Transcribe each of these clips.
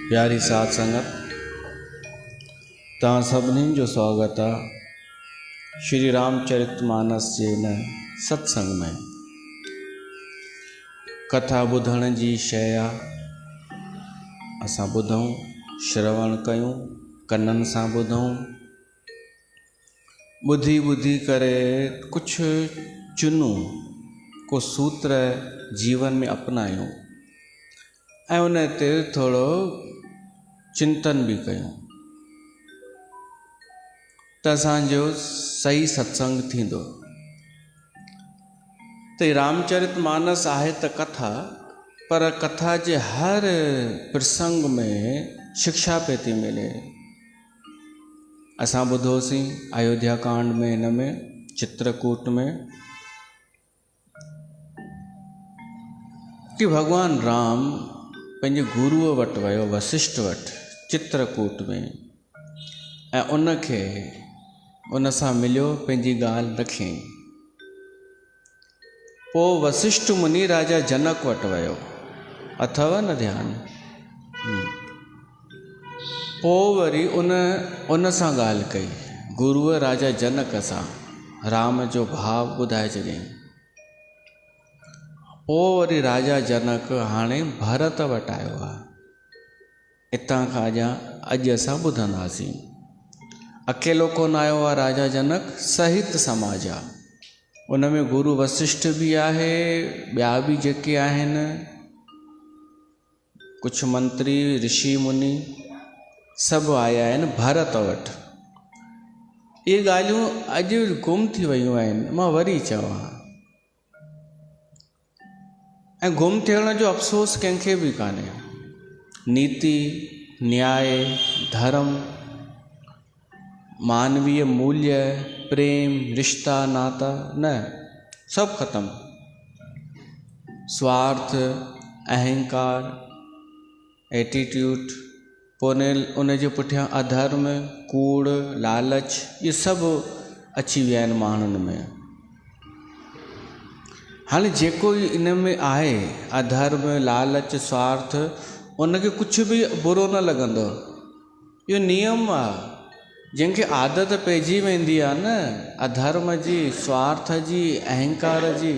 प्यारी साध संगत, तव्हां सभिनी जो स्वागत आहे श्री रामचरितमानस जे हिन सत्संग में। कथा ॿुधण जी शइ आहे। असां ॿुधूं, श्रवण कयूं, कननि सां ॿुधूं, ॿुधी ॿुधी करे कुझु चुनूं, को सूत्र जीवन में अपनायूं ऐं उन ते थोरो चिंतन भी कयूं त असांजो सही सत्संग थींदो। त रामचरितमानस आहे त कथा, पर कथा जे हर प्रसंग में शिक्षा पे थी मिले। असां ॿुधोसीं अयोध्या कांड में, हिन में चित्रकूट में, कि भगवान राम पंहिंजे गुरुअ वटि वियो, वशिष्ठ वटि, चित्रकूट में, ऐं उनखे उन सां मिलियो, पंहिंजी ॻाल्हि रखियईं। पोइ वशिष्ठ मुनि राजा जनक वटि वियो, अथव न ध्यानु? पोइ वरी उन सां ॻाल्हि कई, गुरुअ राजा जनक सां राम जो भाव ॿुधाए छॾियईं। पोइ वरी राजा जनक हाणे भरत वटि आयो आहे। हितां खां अॼु असां ॿुधंदासीं। अकेलो कोन आयो आहे राजा जनक, सहित समाज आहे। उन में गुरु वशिष्ठ भी आहे, ॿिया बि जेके आहिनि, कुझु मंत्री ऋषि मुनि सभु आया आहिनि भरत वटि। इहे ॻाल्हियूं अॼु गुम थी वियूं आहिनि, मां वरी चवां। ऐं गुम थियण जो अफ़सोस कंहिंखे बि कान्हे। नीति, न्याय, धर्म, मानवीय मूल्य, प्रेम, रिश्ता, नाता, न, सब ख़त्म। स्वार्थ, अहंकार, एटीट्यूड, पोइ उन जे पुठियां अधर्म, कूड़, लालच, ये सभु अची विया आहिनि माण्हुनि में। हाणे जेको इन में आहे अधर्म, लालच, स्वार्थ, उनखे कुझु बि बुरो न लॻंदो। इहो नियम आहे। जंहिंखे आदत पइजी वेंदी आहे न अधर्म जी, स्वार्थ जी, अहंकार जी,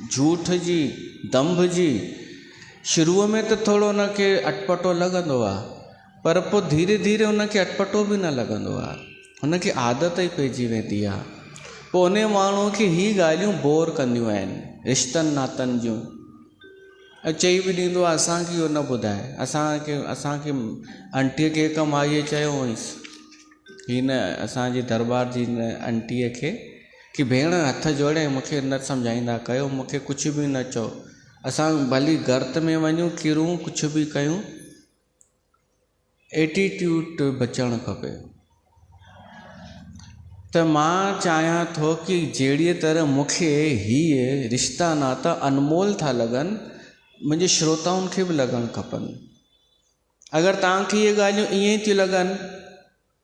झूठ जी, दंभ जी, शुरूअ में त थोरो उनखे अटपटो लॻंदो आहे, पर पोइ धीरे धीरे उनखे अटपटो बि न लॻंदो आहे, हुनखे आदत ई पइजी वेंदी आहे। पोइ उन माण्हूअ खे ही ॻाल्हियूं बोर कंदियूं आहिनि, रिश्तनि नातनि जूं। ऐं चई बि ॾींदो आहे असांखे इहो न ॿुधाए, असांखे आंटीअ खे हिकु माईअ चयो हुअईंसि, ही न असांजी दरबार जी न आंटीअ खे, कि भेण हथ जोड़े मूंखे न सम्झाईंदा कयो, मूंखे कुझु बि न चओ, असां भली गर्त में वञूं किरूं कुझु बि कयूं, एटीट्यूड बचणु खपे। त मां चाहियां थो कि जहिड़ीअ तरह मूंखे हीअ रिश्ता नाता अनमोल था लॻनि, मुंहिंजे श्रोताउनि खे बि लॻणु खपनि। अगरि तव्हांखे इहे ॻाल्हियूं ईअं ई थियूं लॻनि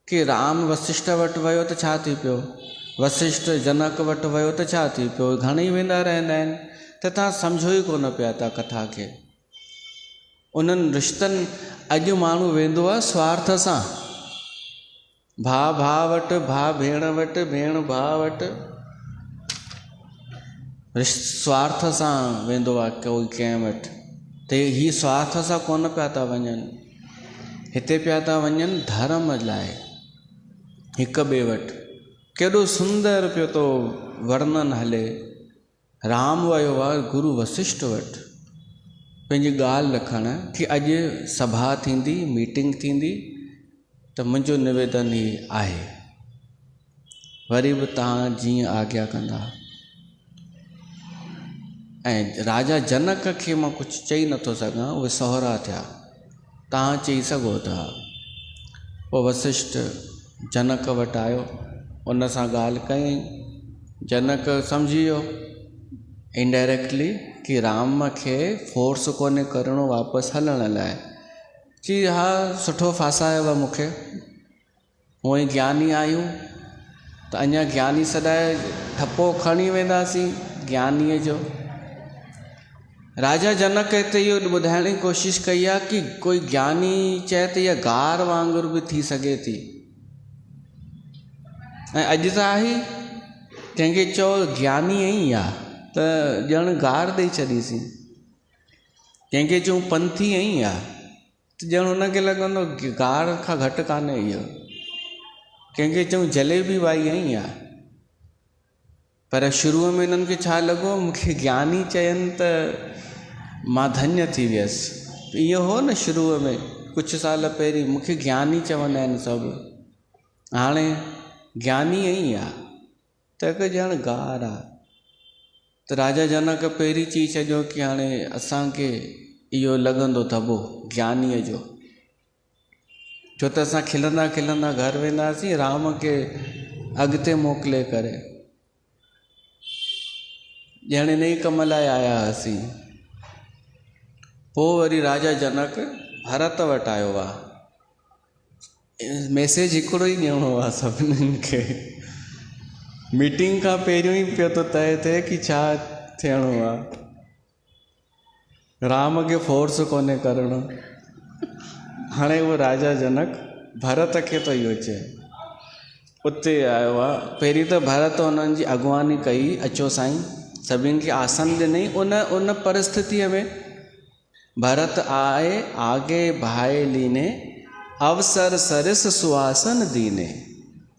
कि राम वशिष्ठ वटि वियो त छा थी पियो, वशिष्ठ जनक वटि वियो त छा थी पियो, घणेई वेंदा रहंदा आहिनि, त तव्हां सम्झो ई कोन पिया था कथा खे। उन्हनि रिश्तनि, अॼु माण्हू वेंदो आहे स्वार्थ सां, भाउ भाउ वटि, भाउ भेण वटि, भेण भाउ वटि, स्वार्थ सां वेंदो आहे कोई कंहिं वटि। त हीअ स्वार्थ सां कोन पिया था वञनि, हिते पिया था वञनि धर्म लाइ, हिक ॿिए वटि। केॾो सुंदर पियो थो वर्णन हले, राम वियो आहे गुरु वशिष्ठ वटि पंहिंजी ॻाल्हि रखणु कि अॼु सभा थींदी, मीटिंग थींदी, त मुंहिंजो निवेदन ई आहे, वरी बि तव्हां जीअं आज्ञा कंदा। ऐं राजा जनक खे मां कुझु चई नथो सघां, उहे सहुरा थिया, तव्हां चई सघो था। पोइ वशिष्ठ जनक वटि आयो, उन सां ॻाल्हि कयईं, जनक सम्झी वियो इनडायरेक्टली कि राम खे फोर्स कोन्हे करिणो वापसि हलण लाइ। चई हा सुठो फासायो मूंखे, हूअं ई ज्ञानी आहियूं त अञा ज्ञानी सदाए ठपो खणी वेंदासीं ज्ञानीअ जो। राजा जनक हिते इहो ॿुधाइण जी कोशिशि कई आहे कि कोई ज्ञानी चए त इहा गार वांगुरु बि थी सघे थी, ऐं अॼु त आहे, कंहिंखे चओ ज्ञानी ई आहे त ॼण गार ॾेई छॾीसीं, कंहिंखे चऊं पंथी ई आहे त ॼण हुनखे लॻंदो गार खां घटि कान्हे इहो, कंहिंखे चऊं जलेबी वाई ई आहे। पर शुरूअ में हिननि खे छा लॻो, मूंखे ज्ञानी चयनि त मां धन्य थी वियसि। इहो हो न शुरूअ में, कुझु साल पहिरीं मूंखे ज्ञानी चवंदा आहिनि सभु, हाणे ज्ञानी ई आहे त हिकु ॼण गार आहे। त राजा जनक पहिरीं चई छॾियो कि हाणे असांखे इहो लॻंदो दॿो ज्ञानीअ जो, छो त असां खिलंदा खिलंदा घर वेंदासीं राम खे अॻिते मोकिले करे, ॼण इन ई कम लाइ आया हुआसीं। पोइ वरी राजा जनक भरत वटि आयो आहे, मैसेज हिकिड़ो ई ॾियणो आहे सभिनीनि खे, मीटिंग खां पहिरियों ई पियो थो तय थिए कि छा थियणो आहे, राम खे फोर्स कोन्हे करिणो। हाणे उहो राजा जनक भरत खे तो इहो चए, उते आयो आहे। पहिरीं त भरत उन्हनि जी अॻुवानी कई, अचो साईं, सभिनि खे आसन ॾिनई। उन परिस्थितीअ में भरत आए आगे भाए लीने, अवसर सरिस सुहासन दीने।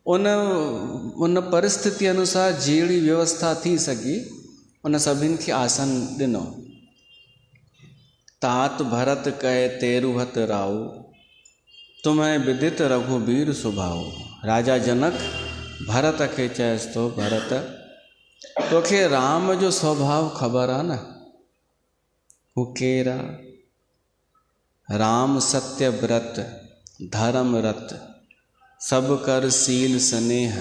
उन परिस्थिति अनुसार जहिड़ी व्यवस्था थी सघी उन सभिनि खे आसन ॾिनो। तात भरत कहे तेरु हथ राऊ, तुम्हें विदित रघुबीर सुभाऊ। राजा जनक भरत खे चएसि थो, भरत तोखे राम जो स्वभाव ख़बर आहे न, हू केरु आहे? राम सत्य व्रत धर्म रत, सब कर सील स्नेह।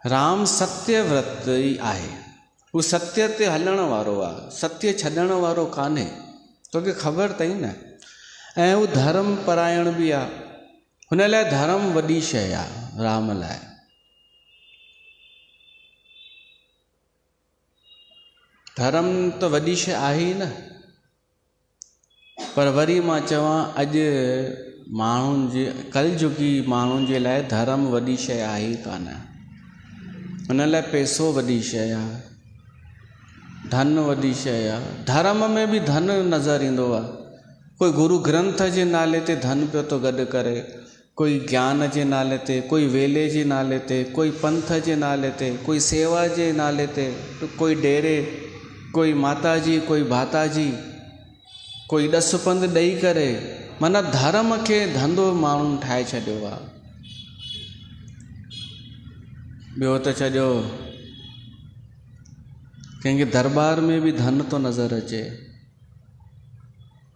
राम सत्य व्रत ई आहे, हू सत्य ते हलण वारो आहे, सत्य छॾण वारो कान्हे, तोखे ख़बर अथई न। ऐं हू धर्म परायण बि आहे, हुन लाइ धर्म वॾी शइ आहे। राम लाइ धर्म त वॾी शइ आहे ई न। पर वरी मां चवां, अॼु माण्हुनि जे कलयुगी माण्हुनि जे लाइ धर्म वॾी शइ आहे ई कान। हुन लाइ पैसो वॾी शइ आहे, धन वॾी शइ आहे। धर्म में बि धन नज़र ईंदो आहे, कोई गुरु ग्रंथ जे नाले ते धन पियो थो गॾु करे, कोई ज्ञान जे नाले ते, कोई वेले जे नाले ते, कोई पंथ जे नाले ते, कोई सेवा जे नाले ते, कोई डेरे, कोई माता जी, कोई भाता जी, कोई ॾस पंध ॾेई करे, माना धर्म खे धंधो माण्हुनि ठाहे छॾियो आहे। ॿियो त छॾियो, कंहिंखे दरबार में बि धन थो नज़र अचे।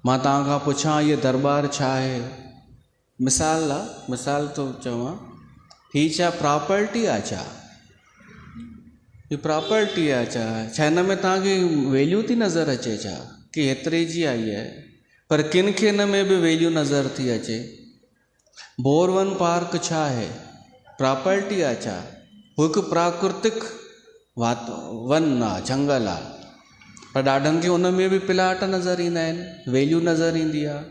मां तव्हां खां पुछां इहो दरबार छा आहे? मिसाल आहे, मिसाल थो चवां, ही छा प्रॉपर्टी आहे छा? ही प्रॉपर्टी आहे छा? छा हिन में तव्हांखे वैल्यू थी नज़र अचे छा कि हेतिरे जी आई आहे? पर किन खे हिन में बि वैल्यू नज़र थी अचे। बोरवन पार्क छा आहे? प्रॉपर्टी आहे छा? हू हिकु प्राकृतिक वन आहे, जंगल आहे, पर ॾाढनि खे उन में बि प्लाट नज़र ईंदा आहिनि, वैल्यू नज़र ईंदी आहे।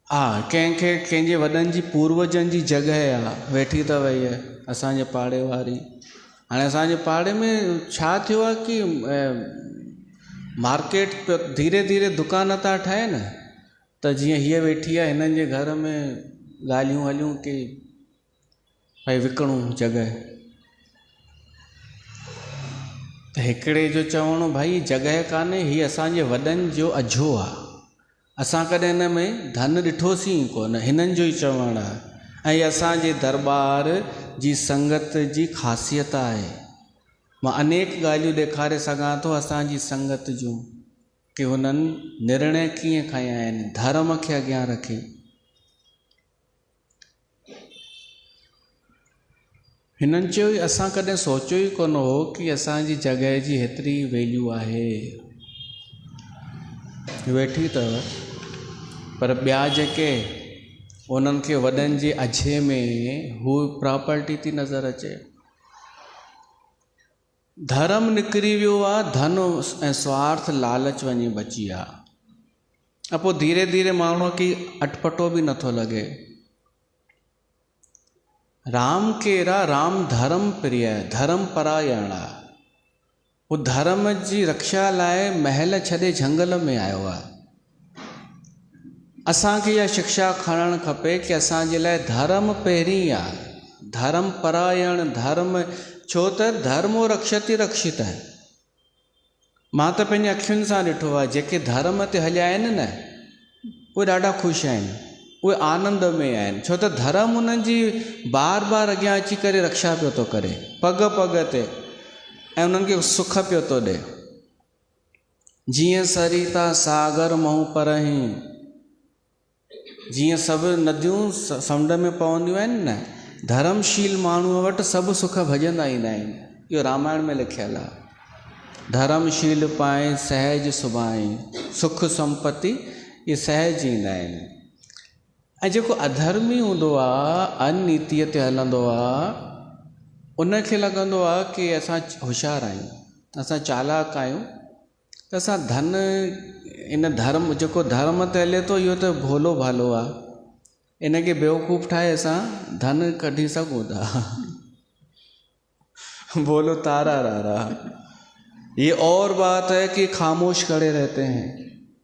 हा, कंहिंखे कंहिंजे वॾनि जी पूर्वजनि जी जॻह आहे, वेठी अथव इहा असांजे पाड़े वारी। हाणे असांजे पाड़े में छा थियो आहे कि मार्केट धीरे धीरे दुकान था ठाहिनि, त जीअं हीअ वेठी आहे, हिननि जे घर में ॻाल्हियूं हलियूं कि भई विकिणूं जॻह। त हिकिड़े जो चवणो, भाई जॻह कान्हे, हीअ असांजे वॾनि जो अझो आहे, असां कॾहिं हिन में धन ॾिठोसीं कोन, हिननि जो ई चवणु आहे। ऐं असांजे दरबार जी संगत जी ख़ासियत आहे। मां अनेक ॻाल्हियूं ॾेखारे सघां थो असांजी संगत जूं, कि हुननि निर्णय कीअं खयां आहिनि धर्म खे अॻियां रखी। हिननि चयो असां कॾहिं सोचियो ई कोन हो कि असांजी जॻह जी हेतिरी वैल्यू आहे। वेठी अथव, पर ॿिया जेके उन्हनि खे वॾनि जे अझे में हू प्रॉपर्टी थी नज़र अचे। धर्म निकिरी वियो आहे, धन ऐं स्वार्थ लालच वञी बची आहे। पोइ धीरे धीरे माण्हूअ खे अटपटो बि नथो लॻे। राम केरा, राम धर्म प्रिय, धर्म परायण आहे। हू धर्म जी रक्षा लाइ महल छॾे झंगल में आयो आहे। असांखे इहा शिक्षा खणणु खपे कि असांजे लाइ धर्म पहिरीं आहे, धर्म परायण, धर्म, छो त धर्मो रक्षति रक्षित आहे। मां त पंहिंजी अखियुनि सां ॾिठो आहे, जेके धर्म ते हलिया आहिनि न, उहे ॾाढा ख़ुशि आहिनि, उहे आनंद में आहिनि, छो त धर्म उन्हनि जी बार बार अॻियां अची करे रक्षा पियो थो करे, पग पग ते, ऐं उन्हनि खे सुख पियो थो ॾे। जीअं सरिता सागर महू परहीं, जीअं सभु नदियूं समुंड में पवंदियूं आहिनि न, धर्मशील माण्हूअ वटि सभु सुख भॼंदा ईंदा आहिनि। इहो रामायण में लिखियलु आहे। धर्मशील पाए सहज सुभाई, सुख संपत्ति इहे सहज ईंदा आहिनि। ऐं जेको अधर्मी हूंदो आहे, अननीतिअ ते हलंदो आहे, उनखे लॻंदो आहे कि असां होशियारु आहियूं, असां चालाक आहियूं, त असां धन, इन धर्म, जेको धर्म ते हले थो इहो त भोलो भालो आहे, इनखे बेवकूफ़ ठाहे असां धन कढी सघूं था। बोलो तारा रारा। ये और बात है कि ख़ामोश खड़े रहते हैं।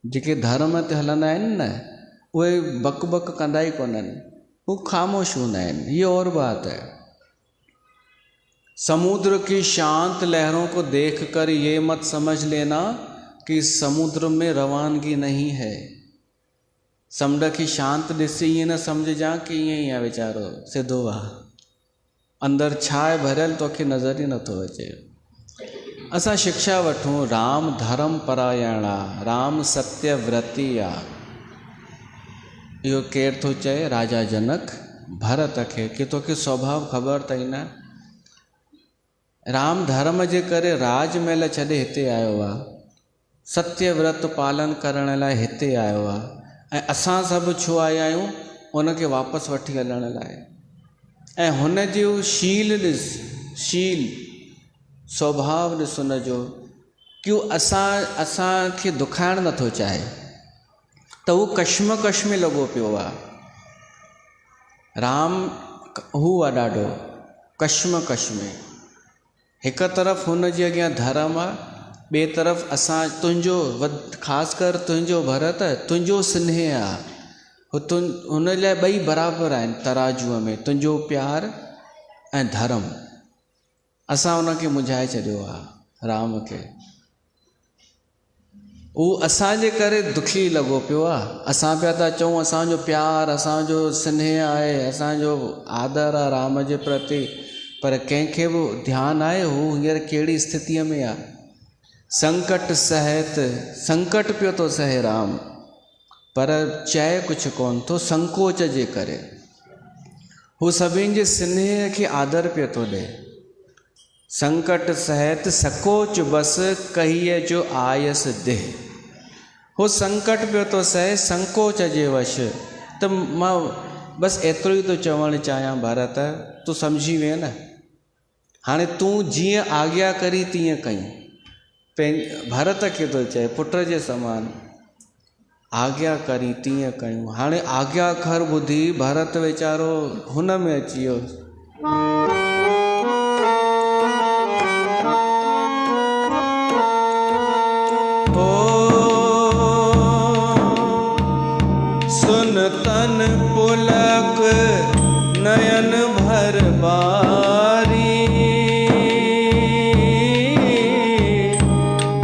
जेके धर्म ते हलंदा आहिनि न, उहे बक बक कंदा ई कोन्हनि, हू ख़ामोश हूंदा आहिनि। ये और बात है। समुद्र की शांत लहरों को देखकर ये मत समझ लेना कि समुद्र में रवानगी नहीं है। समुंड की शांत ॾिसी ईअं न सम्झजां कि ईअं ई आहे वीचारो सिधो आहे, अंदरि छा आहे भरियल तोखे नज़र ई नथो अचे। असां शिक्षा वठूं, राम धर्म परायण आहे, राम सत्यव्रती आहे। इहो केरु थो चए? राजा जनक भरत खे, कि तोखे स्वभाव ख़बर अथई न, राम धर्म जे करे राजमहल छॾे हिते आयो आहे, सत्यव्रत पालन करण लाइ हिते आयो आहे, ऐं असां सभु छो आया आहियूं? उनखे वापसि वठी हलण लाइ। ऐं हुन जो शील ॾिस, शील स्वभाव ॾिस हुनजो, कि असांखे दुखाइणु नथो चाहे, त उहो कश्मकश में लॻो पियो आहे। राम हू आहे ॾाढो कश्मकश में। हिकु तरफ़ हुन जे अॻियां धर्म आहे, ॿिए तरफ़ असां तुंहिंजो ख़ासि कर तुंहिंजो भरत तुंहिंजो स्नेह आहे, हुन लाइ ॿई बराबरि आहिनि तराजूअ में, तुंहिंजो प्यार ऐं धर्म। असां उनखे मुझाए छॾियो आहे राम खे, उहो असांजे करे दुखी लॻो पियो आहे। असां पिया था चऊं असांजो प्यार असांजो स्नेह आहे, असांजो आदर आहे राम जे प्रति, पर कंहिंखे बि ध्यानु आहे हू हींअर कहिड़ी स्थितीअ में आहे। संकट सहित संकट पियो थो सहे राम, पर चए कुझु कोन थो, संकोच जे करे। हू सभिनि जे स्नेह खे आदर पियो थो ॾे। संकट सहित सकोच बस कहीअ जो आयस देह। हू संकट पियो थो सहे संकोच जे वश। त मां बसि एतिरो ई थो चवणु चाहियां भरत, तूं सम्झी वए न, हाणे तूं जीअं आज्ञा करी तीअं कयूं। भरत खे थो चए पुट जे समान, आज्ञा करी तीअं कयूं। हाणे आज्ञा खर ॿुधी भरत वीचारो हुन में अची वियो। सुन तन पुलक नयन भर बारी,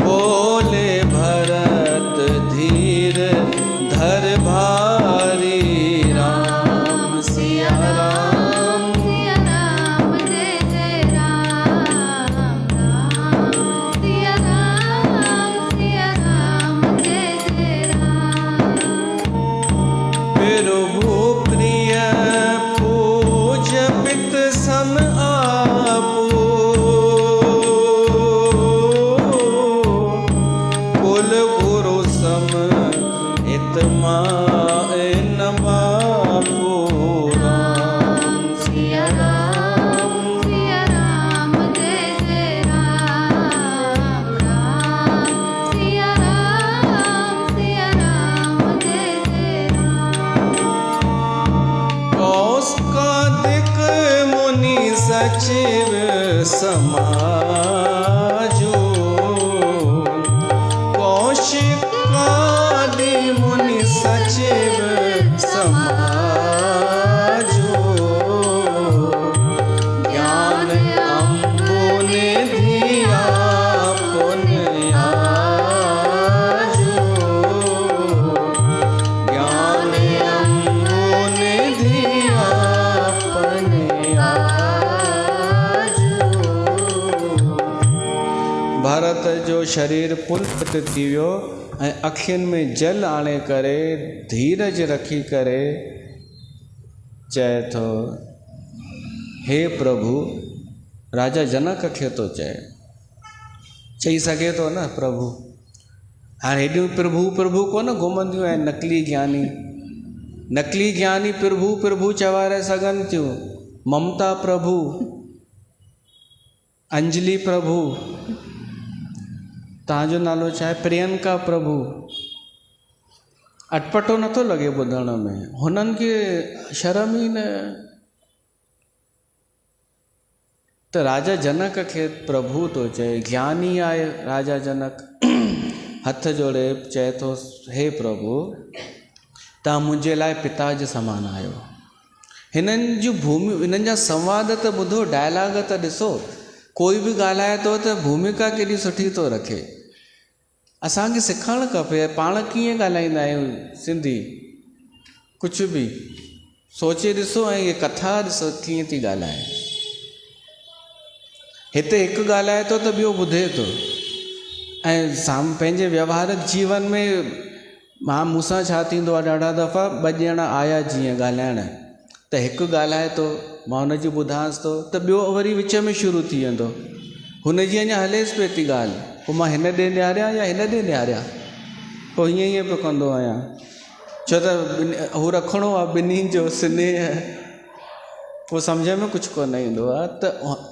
बोले भरत धीर धर भारी। राम सिया राम सिया राम जय जय राम, राम सिया राम जय जय राम। प्रभु प्रिय पूज पित सम आपो, कुल गुरु सम हित माए न बापो। राम सिया राम जय जय राम, राम सिया राम जय जय राम। कौस्कादिक मुनि सचिव समाजो, कौशिकादि मुनि सचिव समाजो, ज्ञान अम्बुने धिया पुन आजो, ज्ञान अम्बुने धिया पुन आजो। भरत जो शरीर पुलकित थी वियो ऐं अखियुनि में जल आणे करे धीरज रखी करे चए थो, हे प्रभु, राजा जनक खे थो चई सघे थो न प्रभु। हाणे हेॾियूं प्रभु प्रभु कोन घुमंदियूं आहिनि नकली ज्ञानी प्रभु प्रभु चवारे सघनि थियूं। ममता प्रभु, अंजलि प्रभु, तव्हांजो नालो छा आहे, प्रियंका प्रभु। अटपटो नथो लॻे ॿुधण में, हुननि खे शर्म ई न। त राजा जनक खे प्रभु थो चए, ज्ञानी आहे राजा जनक। हथ जोड़े चए थो, हे प्रभु, तव्हां मुंहिंजे लाइ पिता जे समान आहियो। हिननि जूं हिननि जा संवाद त ॿुधो, डायलॉग त ॾिसो, कोई बि ॻाल्हाए थो त भूमिका केॾी सुठी थो रखे। असांखे सिखणु खपे पाण कीअं ॻाल्हाईंदा आहियूं सिंधी। कुझु बि सोचे ॾिसो ऐं इहे कथा ॾिसो कीअं थी ॻाल्हाए। हिते हिकु ॻाल्हाए थो त ॿियो ॿुधे थो, ऐं पंहिंजे व्यवहारिक जीवन में मूंसां छा थींदो आहे, ॾाढा दफ़ा ॿ ॼणा आया जीअं ॻाल्हाइण, त हिकु ॻाल्हाए थो, मां हुनजी ॿुधांसि थो, त ॿियो वरी विच में शुरू थी वेंदो। हुनजी अञा हलेसि पई थी ॻाल्हि, पोइ मां हिन ॾे निहारियां या हिन ॾे निहारियां, पोइ हीअं पियो कंदो आहियां, छो त हू रखिणो आहे ॿिन्हिनि जो स्नेह। पोइ सम्झ में कुझु कोन ईंदो आहे। त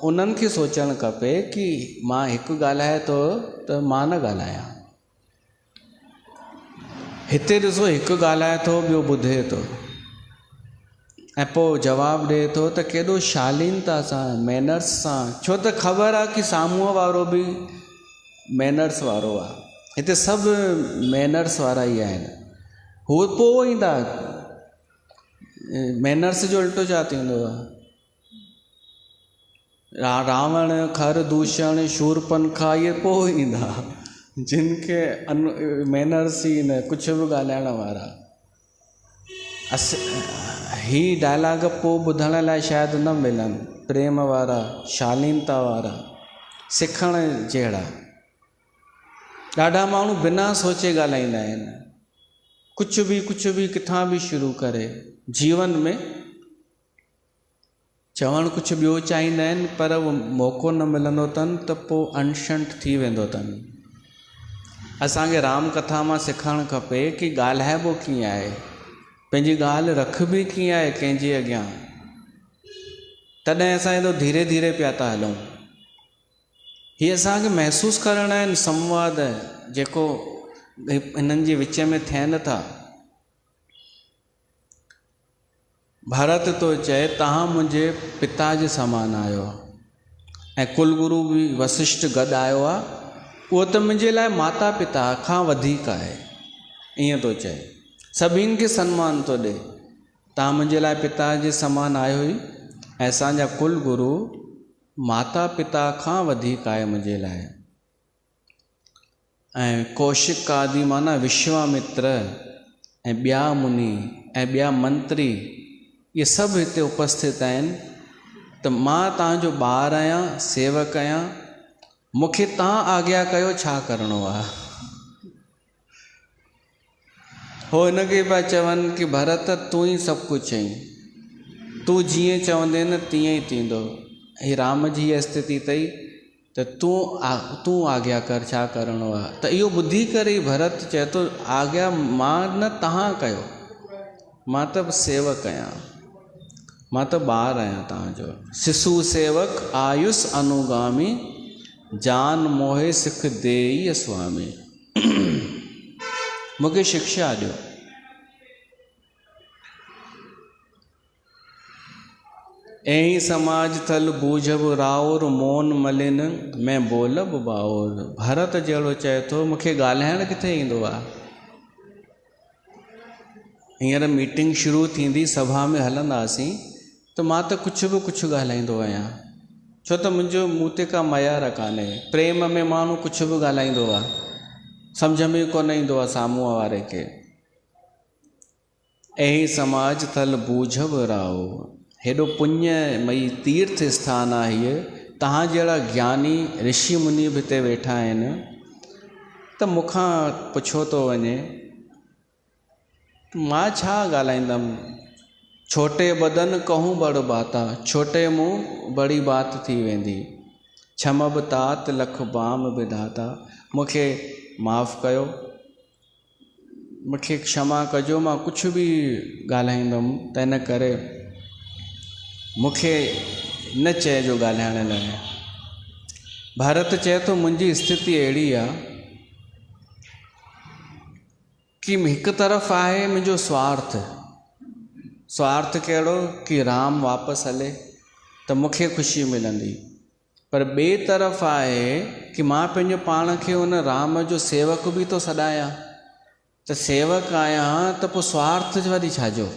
उन्हनि खे सोचणु खपे कि मां हिकु ॻाल्हाए थो त मां न ॻाल्हायां। हिते ॾिसो, हिकु ॻाल्हाए थो ॿियो ॿुधे थो ऐं पोइ जवाबु ॾिए थो, त केॾो शालीनता सां, मैनर्स सां, छो त ख़बर आहे कि साम्हूं वारो बि मैनर्स वारो आहे। हिते सभु मैनर्स वारा ई आहिनि। हू पोइ ईंदा, मैनर्स जो उल्टो छा थींदो आहे? रावण, खर दूषण, शूरपनखा इहे पोइ ईंदा, जिन खे मैनर्स ई न, कुझु बि ॻाल्हाइण वारा। ही डायलॉग पोइ ॿुधण लाइ शायदि न मिलनि, प्रेम वारा, शालीनता वारा, सिखण जहिड़ा। ॾाढा माण्हू बिना सोचे ॻाल्हाईंदा आहिनि, कुझु बि किथां बि शुरू करे जीवन में चवणु कुझु ॿियो चाहींदा आहिनि, पर उहो मौक़ो न मिलंदो अथनि त पोइ अनशंट थी वेंदो अथनि। असांखे राम कथा मां सिखणु खपे कि ॻाल्हाइबो कीअं आहे, पंहिंजी ॻाल्हि रखबी कीअं आहे कंहिंजे अॻियां। तॾहिं असां एॾो धीरे धीरे पिया था हलूं। हीअ असांखे महसूसु करणा आहिनि संवाद जेको हिननि जे विच में थियनि था। भरत तो चए तव्हां मुंहिंजे पिता जे समान आहियो, ऐं कुलगुरु बि वशिष्ठ गॾु आयो आहे, उहो त मुंहिंजे लाइ माता पिता खां वधीक आहे। ईअं थो चए, सभिनि खे सन्मान थो ॾे। तव्हां मुंहिंजे लाइ पिता जे समान आहियो ई, ऐं असांजा कुलगुरु माता पिता खां वधीक आहे मुंहिंजे लाइ। ऐं कौशिक आदि माना विश्वामित्र ऐं ॿिया मुनि ऐं ॿिया मंत्री, ये सभु हिते उपस्थित आहिनि। त मां तव्हांजो ॿारु आहियां, सेवक आहियां, मूंखे तव्हां आज्ञा कयो छा करिणो आहे। हो हिनखे पिया चवनि कि भरत तूं ई सभु कुझु आहीं, तूं जीअं चवंदे न तीअं ई थींदो। ही राम जी स्थिति अथई त तूं आज्ञा कर छा करिणो आहे। त इहो ॿुधी करे ई भरत चए थो आज्ञा मां न तव्हां कयो, मां त सेवक आहियां, मां त ॿारु आहियां तव्हांजो। शिशु सेवक आयुष अनुगामी, जान मोहे सिख देई स्वामी। मूंखे शिक्षा ॾियो। ऐं समाज थल बूझब राउर, मोन मलिन मैं बोलब बाउर। भरत जहिड़ो चए थो मूंखे ॻाल्हाइण किथे ईंदो आहे। हींअर मीटिंग शुरू थींदी, सभा में हलंदासीं त मां त कुझु ॻाल्हाईंदो आहियां, छो त मुंहिंजो मूं ते का मयार कान्हे। प्रेम में माण्हू कुझु बि ॻाल्हाईंदो आहे, सम्झ में कोन ईंदो आहे साम्हूं वारे खे। ऐं समाज थल बूझब राव, हेॾो पुण्यमयी तीर्थ स्थान आहे हीअ। तव्हां जहिड़ा ज्ञानी ऋषि मुनि बि हिते वेठा आहिनि, त मूंखां पुछो थो वञे मां छा ॻाल्हाईंदुमि। छोटे बदन कहूँ बड़ बाता, छोटे मुंहुं बड़ी बात थी वेंदी। क्षमब तात लख बाम विधाता, मूंखे माफ़ु कयो, मूंखे क्षमा कजो, मां कुझु बि ॻाल्हाईंदुमि त इन करे मूंखे न चइजो ॻाल्हाइण लाइ। भरत चए थो मुंहिंजी स्थिति अहिड़ी आहे कि हिकु तरफ़ आहे मुंहिंजो स्वार्थ कहिड़ो कि राम वापसि हले त मूंखे ख़ुशी मिलंदी, पर ॿिए तरफ़ आहे कि मां पंहिंजो पाण खे उन राम जो सेवक बि थो सॾायां। त सेवक आहियां त पोइ स्वार्थ वरी छाजो।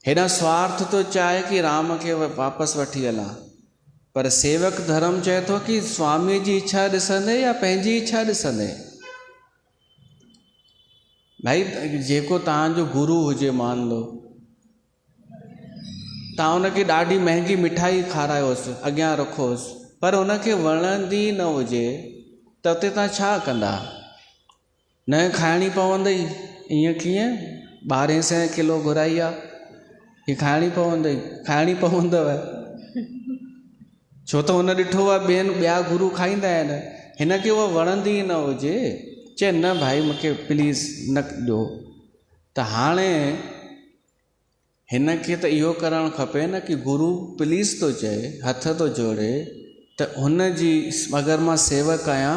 हेॾा स्वार्थ थो चाहे कि राम खे वापसि वठी हलां, पर सेवक धर्म चए थो कि स्वामी जी इच्छा ॾिसंदे या पंहिंजी इच्छा ॾिसंदे। भाई जेको तव्हांजो गुरु हुजे, मान लो तव्हां उनखे ॾाढी महांगी मिठाई खारायोसि, अॻियां रखोसि, पर उनखे वणंदी न हुजे त उते तव्हां छा कंदा? न खाइणी पवंदई। ईअं कीअं? 1200 किलो घुराई आहे, हीअ खाइणी पवंदव। छो त हुन ॾिठो आहे ॿिया गुरु खाईंदा आहिनि, हिनखे उहा वणंदी न हुजे, चए न भाई मूंखे प्लीज़ न ॾियो। त हाणे हिन खे त इहो करणु खपे न कि गुरु प्लीज़ थो चए, हथ थो जोड़े, त हुन जी अगरि मां सेवक आहियां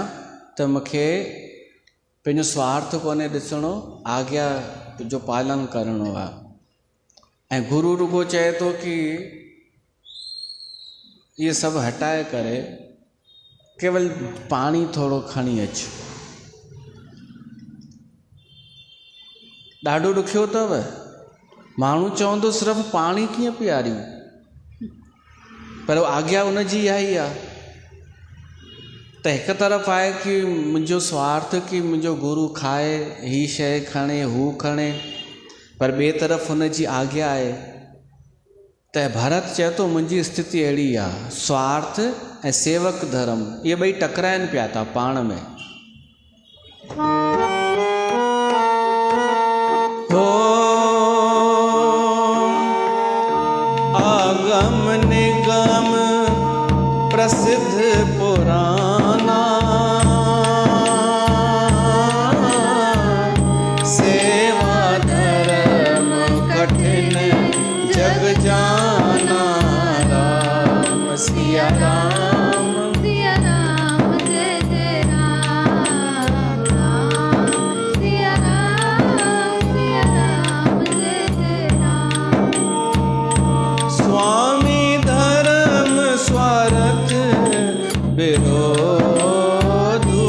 त मूंखे पंहिंजो स्वार्थ कोन्हे ॾिसणो, आज्ञा जो पालन करिणो आहे। ऐं गुरु रुगो चए थो कि इहे सभु हटाए करे केवल पाणी थोरो खणी अच। ॾाढो ॾुखियो अथव। माण्हू चवंदो सिर्फ़ु पाणी कीअं पीआरियूं, पर आज्ञा उन जी इहा ई आहे त हिकु तरफ़ आहे कि मुंहिंजो स्वार्थ कि मुंहिंजो गुरु खाए, ही शइ खणे, हू खणे, पर ॿिए तरफ़ हुन जी आज्ञा आहे। त भरत चए थो मुंहिंजी स्थिति अहिड़ी आहे, स्वार्थ ऐं सेवक धर्म इहे ॿई टकराइनि पिया था पाण में। आगम निगम प्रसिद्ध पुराना, सेवा धर्म कठिन जग जाना, राम सिया राम सिया राम जय जय राम, राम सिया राम जय जय राम। स्वामी धर्म स्वार्थ विरोधु,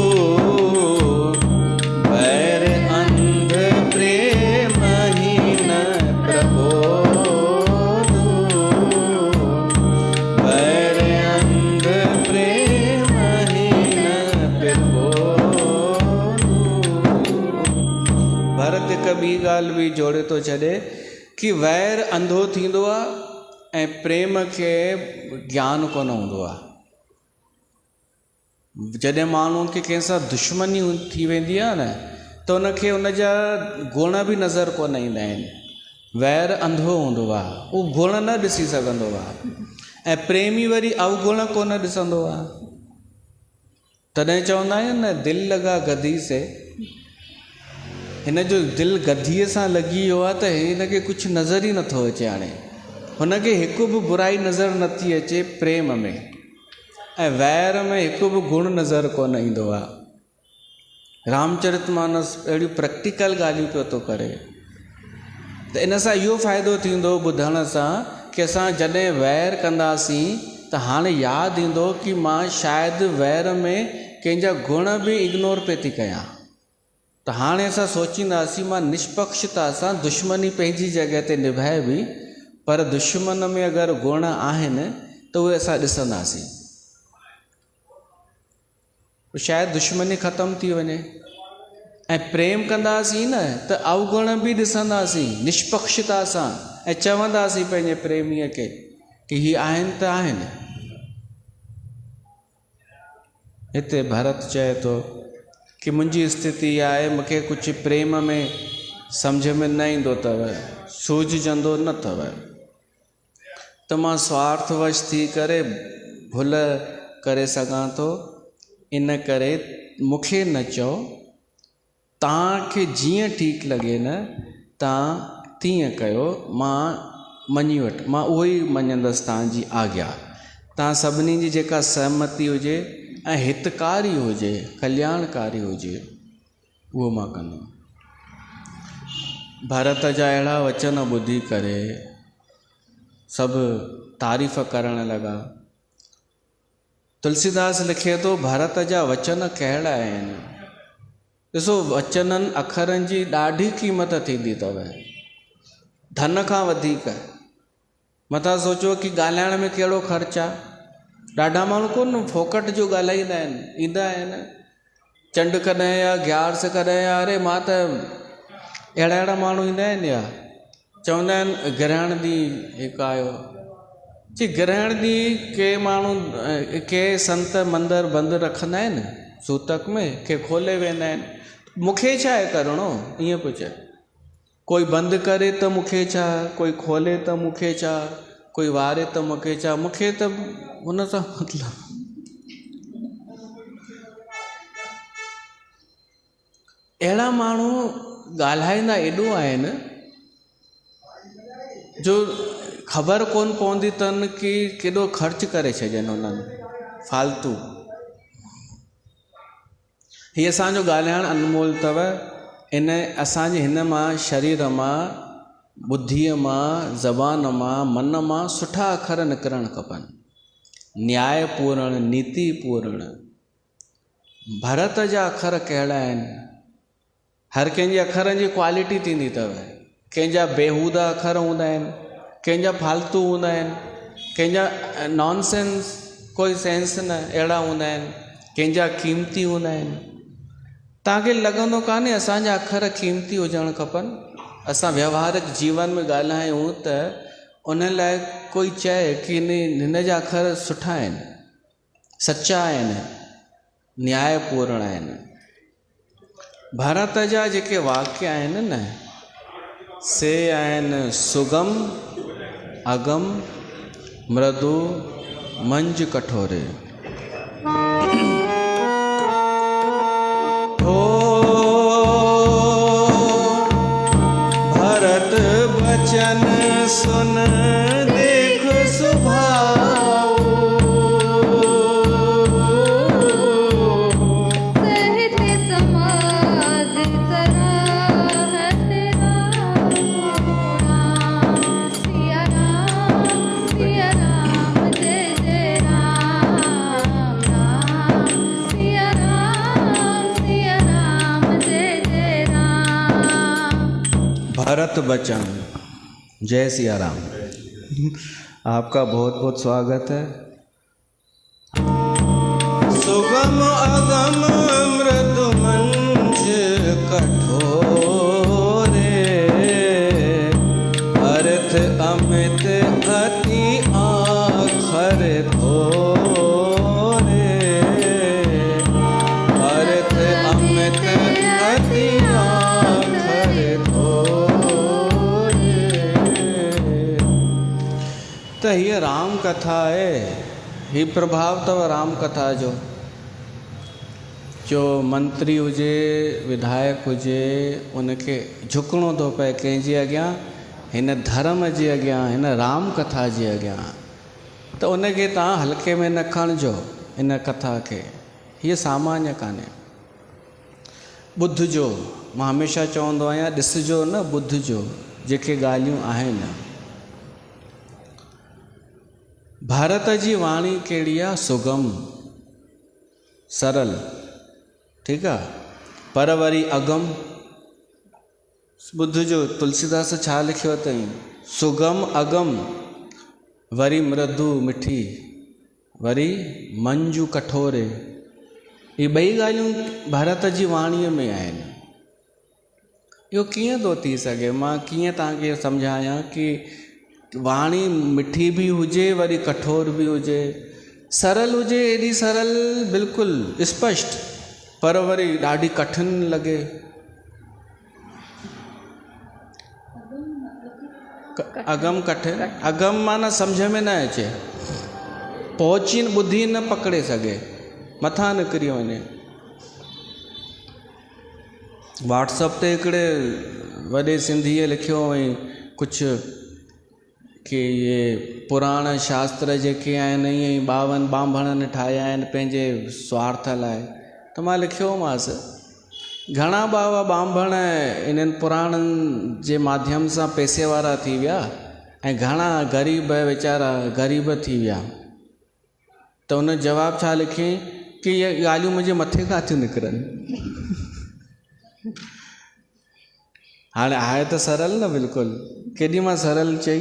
वैर अंध प्रेमहीन प्रबोधु, वैर अंध प्रेमहीन प्रबोधु। भरत हिकु ॿी ॻाल्हि बि जोड़े थो छॾे कि वैर अंधो थींदो आहे ऐं प्रेम खे ज्ञान कोन हूंदो आहे। जॾहिं माण्हुनि खे कंहिंसां दुश्मनी थी वेंदी आहे न, त उनखे उन जा गुण बि नज़र कोन ईंदा आहिनि। वैर अंधो हूंदो आहे, उहो गुण न ॾिसी सघंदो आहे, ऐं प्रेमी वरी अवगुण कोन ॾिसंदो आहे। तॾहिं चवंदा आहिनि न, दिलि लॻा गधी से। हिन जो दिलि गधीअ सां लॻी वियो आहे त हिनखे कुझु नज़र ई नथो अचे। हाणे हुनखे हिकु बि बुराई नज़र नथी अचे प्रेम में, ऐं वैर में हिकु बि गुण नज़र कोन ईंदो आहे। रामचरितमानस अहिड़ियूं प्रैक्टिकल ॻाल्हियूं पियो थो करे। त इन सां इहो फ़ाइदो थींदो ॿुधण सां कि असां जॾहिं वैर कंदासीं त हाणे यादि ईंदो कि मां शायदि वैर में कंहिंजा गुण बि इग्नोर पे थी कयां। त हाणे असां सोचींदासीं मां निष्पक्षता सां दुश्मनी पंहिंजी जॻह ते निभाए बि, पर दुश्मन में अगरि गुण आहिनि त उहे असां ॾिसंदासीं, शायदि दुश्मनी ख़तमु थी वञे। ऐं प्रेम कंदासीं न त अवगुण बि ॾिसंदासीं निष्पक्षता सां, ऐं चवंदासीं पंहिंजे प्रेमीअ खे कि ही आहिनि त आहिनि। हिते भरत चए थो कि मुंहिंजी स्थिति आहे, मूंखे कुझु प्रेम में सम्झ में न ईंदो अथव, सूझजंदो न अथव, त मां स्वार्थवश थी करे भुल करे सघां थो। इन करे मूंखे न चओ, तव्हांखे जीअं ठीकु लॻे न तव्हां तीअं कयो, मां मञी वटि, मां उहो ई मञंदुसि तव्हांजी आज्ञा। तव्हां सभिनी जी जेका सहमति हुजे ऐं हितकारी हुजे, कल्याणकारी हुजे, उहो मां कंदुमि। भरत जा अहिड़ा वचन ॿुधी करे सभु तारीफ़ करणु लॻा। तुलसीदास लिखे थो, भरत जा वचन कहिड़ा आहिनि। ॾिसो, वचननि अखरनि जी ॾाढी क़ीमत थींदी अथव, धन खां वधीक। मथां सोचो कि ॻाल्हाइण में कहिड़ो ख़र्चु आहे। ॾाढा माण्हू कोन फोकट जो ॻाल्हाईंदा आहिनि, ईंदा आहिनि चंड कॾहिं या ग्यारस कॾहिं या, अरे मां त अहिड़ा माण्हू ईंदा आहिनि। या चवंदा आहिनि ग्रहण ॾींहुं हिकु आयो, जी ग्रहण ॾींहुं के माण्हू के संत मंदर बंदि रखंदा आहिनि सूतक में, के खोले वेंदा आहिनि। मूंखे छा आहे करिणो, ईअं पियो चए। कोई बंदि करे त मूंखे छा, कोई खोले त मूंखे छा, कोई वारे त मूंखे छा, मूंखे त हुन सां मतिलबु। अहिड़ा माण्हू ॻाल्हाईंदा एॾो आहिनि जो ख़बर कोन पवंदी अथनि कि केॾो ख़र्च करे छॾनि उन्हनि फालतू। हीअ असांजो ॻाल्हाइणु अनमोल अथव। इन असांजे हिन मां शरीर मां, बुद्धीअ मां, ज़बान मां, मन मां सुठा अखर निकिरणु खपनि। न्याय पूर्ण, नीति पूर्ण, भरत जा अखर कहिड़ा आहिनि। हर कंहिंजे अखरनि जी क्वालिटी थींदी अथव। कंहिंजा बेहूदा अखर हूंदा आहिनि, कंहिंजा फालतू हूंदा आहिनि, कंहिंजा नॉनसेंस कोई सेंस न अहिड़ा हूंदा आहिनि, कंहिंजा क़ीमती हूंदा आहिनि। तव्हांखे लॻंदो कान्हे असांजा अखर क़ीमती हुजणु खपनि। असां व्यवहारिक जीवन में ॻाल्हायूं त उन लाइ कोई चए कि हिन जा अखर सुठा आहिनि, सचा आहिनि, न्यायपूर्ण आहिनि। भारत जा जेके वाक्य आहिनि न से आहिनि सुगम अगम मृदु मंज कठोरे। हो भरत बचन सुन देख सुभाऊ, सहित समाज सराहत राम। सिया राम जय जय राम राम। सिया राम जय जय राम। भरत बचन, जय सिया राम। आपका बहुत बहुत स्वागत है। सुगम अगम मृदु मंज कठोरे, अर्थ अमित अति आखर थोरे, अर्थ अमित अति आखर थोरे। त हीअ राम कथा आहे। ही प्रभाव अथव राम कथा जो मंत्री हुजे विधायक हुजे उनखे झुकणो थो पए कंहिंजे अॻियां, हिन धर्म जे अॻियां, हिन राम कथा जे अॻियां। त उनखे तव्हां हल्के में न खणिजो। इन कथा खे हीअ सामान्य कान्हे। ॿुधिजो, मां हमेशह चवंदो आहियां ॾिसिजो न ॿुधिजो जेके ॻाल्हियूं आहिनि। भारत जी वाणी कहिड़ी आहे? सुगम, सरल, ठीकु आहे, पर वरी अगम। ॿुधिजो तुलसीदास छा लिखियो अथई, सुगम अगम, वरी मृदु मिठी, वरी मंजू कठोरे। ये ॿई ॻाल्हियूं भारत जी वाणीअ में आहिनि। इहो कीअं थो थी सघे? मां कीअं तव्हांखे सम्झायां कि वाणी मिठी बि हुजे वरी कठोर बि हुजे, सरल हुजे, एॾी सरल बिल्कुलु स्पष्ट, पर वरी ॾाढी कठिन लॻे। अगम कठिन, अगम माना सम्झ में न अचे, पहुची ॿुधी न पकड़े सघे, मथां निकिरी वञे। व्हाट्सअप ते हिकिड़े वॾे सिंधीअ लिखियो हुअईं कुझु कि ये पुराण शास्त्र जेके आहिनि ईअं ई 52 बांभणनि ठाहिया आहिनि पंहिंजे स्वार्थ लाइ। त मां लिखियोमांसि घणा बाबा बांभण इन्हनि पुराणनि जे माध्यम सां पैसे वारा थी विया ऐं घणा ग़रीब वीचारा ग़रीब थी विया। त उन जवाब छा लिखी कि इहे ॻाल्हियूं मुंहिंजे मथे खां थियूं निकिरनि। हाणे आहे त सरल न, बिल्कुलु केॾी मां सरल चई,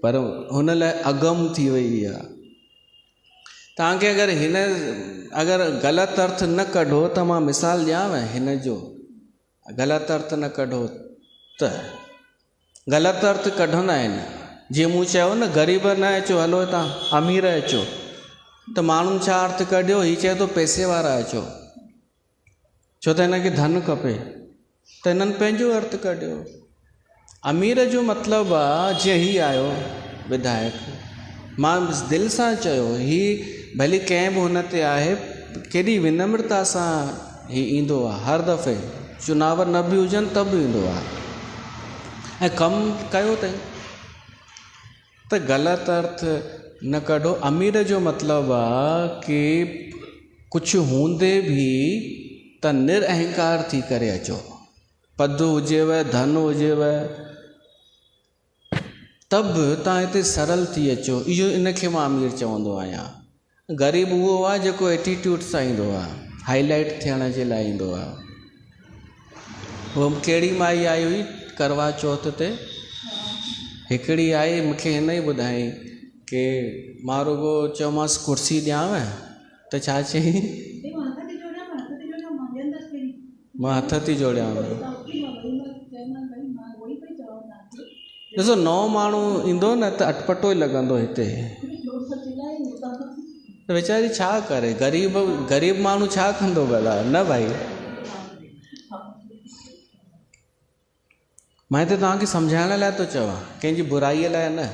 पर हुन लाइ अगम थी वई आहे। तव्हांखे अगरि ग़लति अर्थ न कढो त मां मिसाल ॾियांव हिन जो, ग़लति अर्थ न कढो त ग़लति अर्थ कढंदा आहिनि। जीअं मूं चयो न ग़रीब न अचो, हलो तव्हां अमीर अचो, त माण्हुनि छा अर्थ कढियो? हीअ चए थो पैसे वारा अचो, छो त हिनखे धन खपे, त हिननि पंहिंजो अर्थ कढियो। अमीर जो मतिलबु आहे जीअं हीउ आयो विधायक, मां दिलि सां चयो हीउ भली कंहिं बि हुन ते आहे, केॾी विनम्रता सां हीउ ईंदो आहे। हर दफ़े चुनाव न बि हुजनि त बि ईंदो आहे ऐं कमु कयो अथई। त ग़लति अर्थ न कढो। अमीर जो मतिलबु आहे कि कुझु हूंदे बि त निरअहंकार थी करे अचो। पद हुजेव, धन हुजेव, तब तव्हां हिते सरल थी अचो। इहो इनखे मां अमीर चवंदो आहियां। ग़रीब उहो आहे जेको एटीट्यूड सां ईंदो आहे, हाईलाइट थियण जे लाइ ईंदो आहे। उहो कहिड़ी माई आई हुई करवा चौथ ते, हिकिड़ी आई मूंखे हिन ई ॿुधाई कि मां रुगो चयोमांसि कुर्सी ॾियांव त छा चई, मां हथ थी जोड़ियांव। ॾिसो नओं माण्हू ईंदो न त अटपटो ई लॻंदो हिते, त वीचारी छा करे, ग़रीब माण्हू छा कंदो भला, न भाई। मां हिते तव्हांखे सम्झाइण लाइ थो चवां, कंहिंजी बुराईअ लाइ न।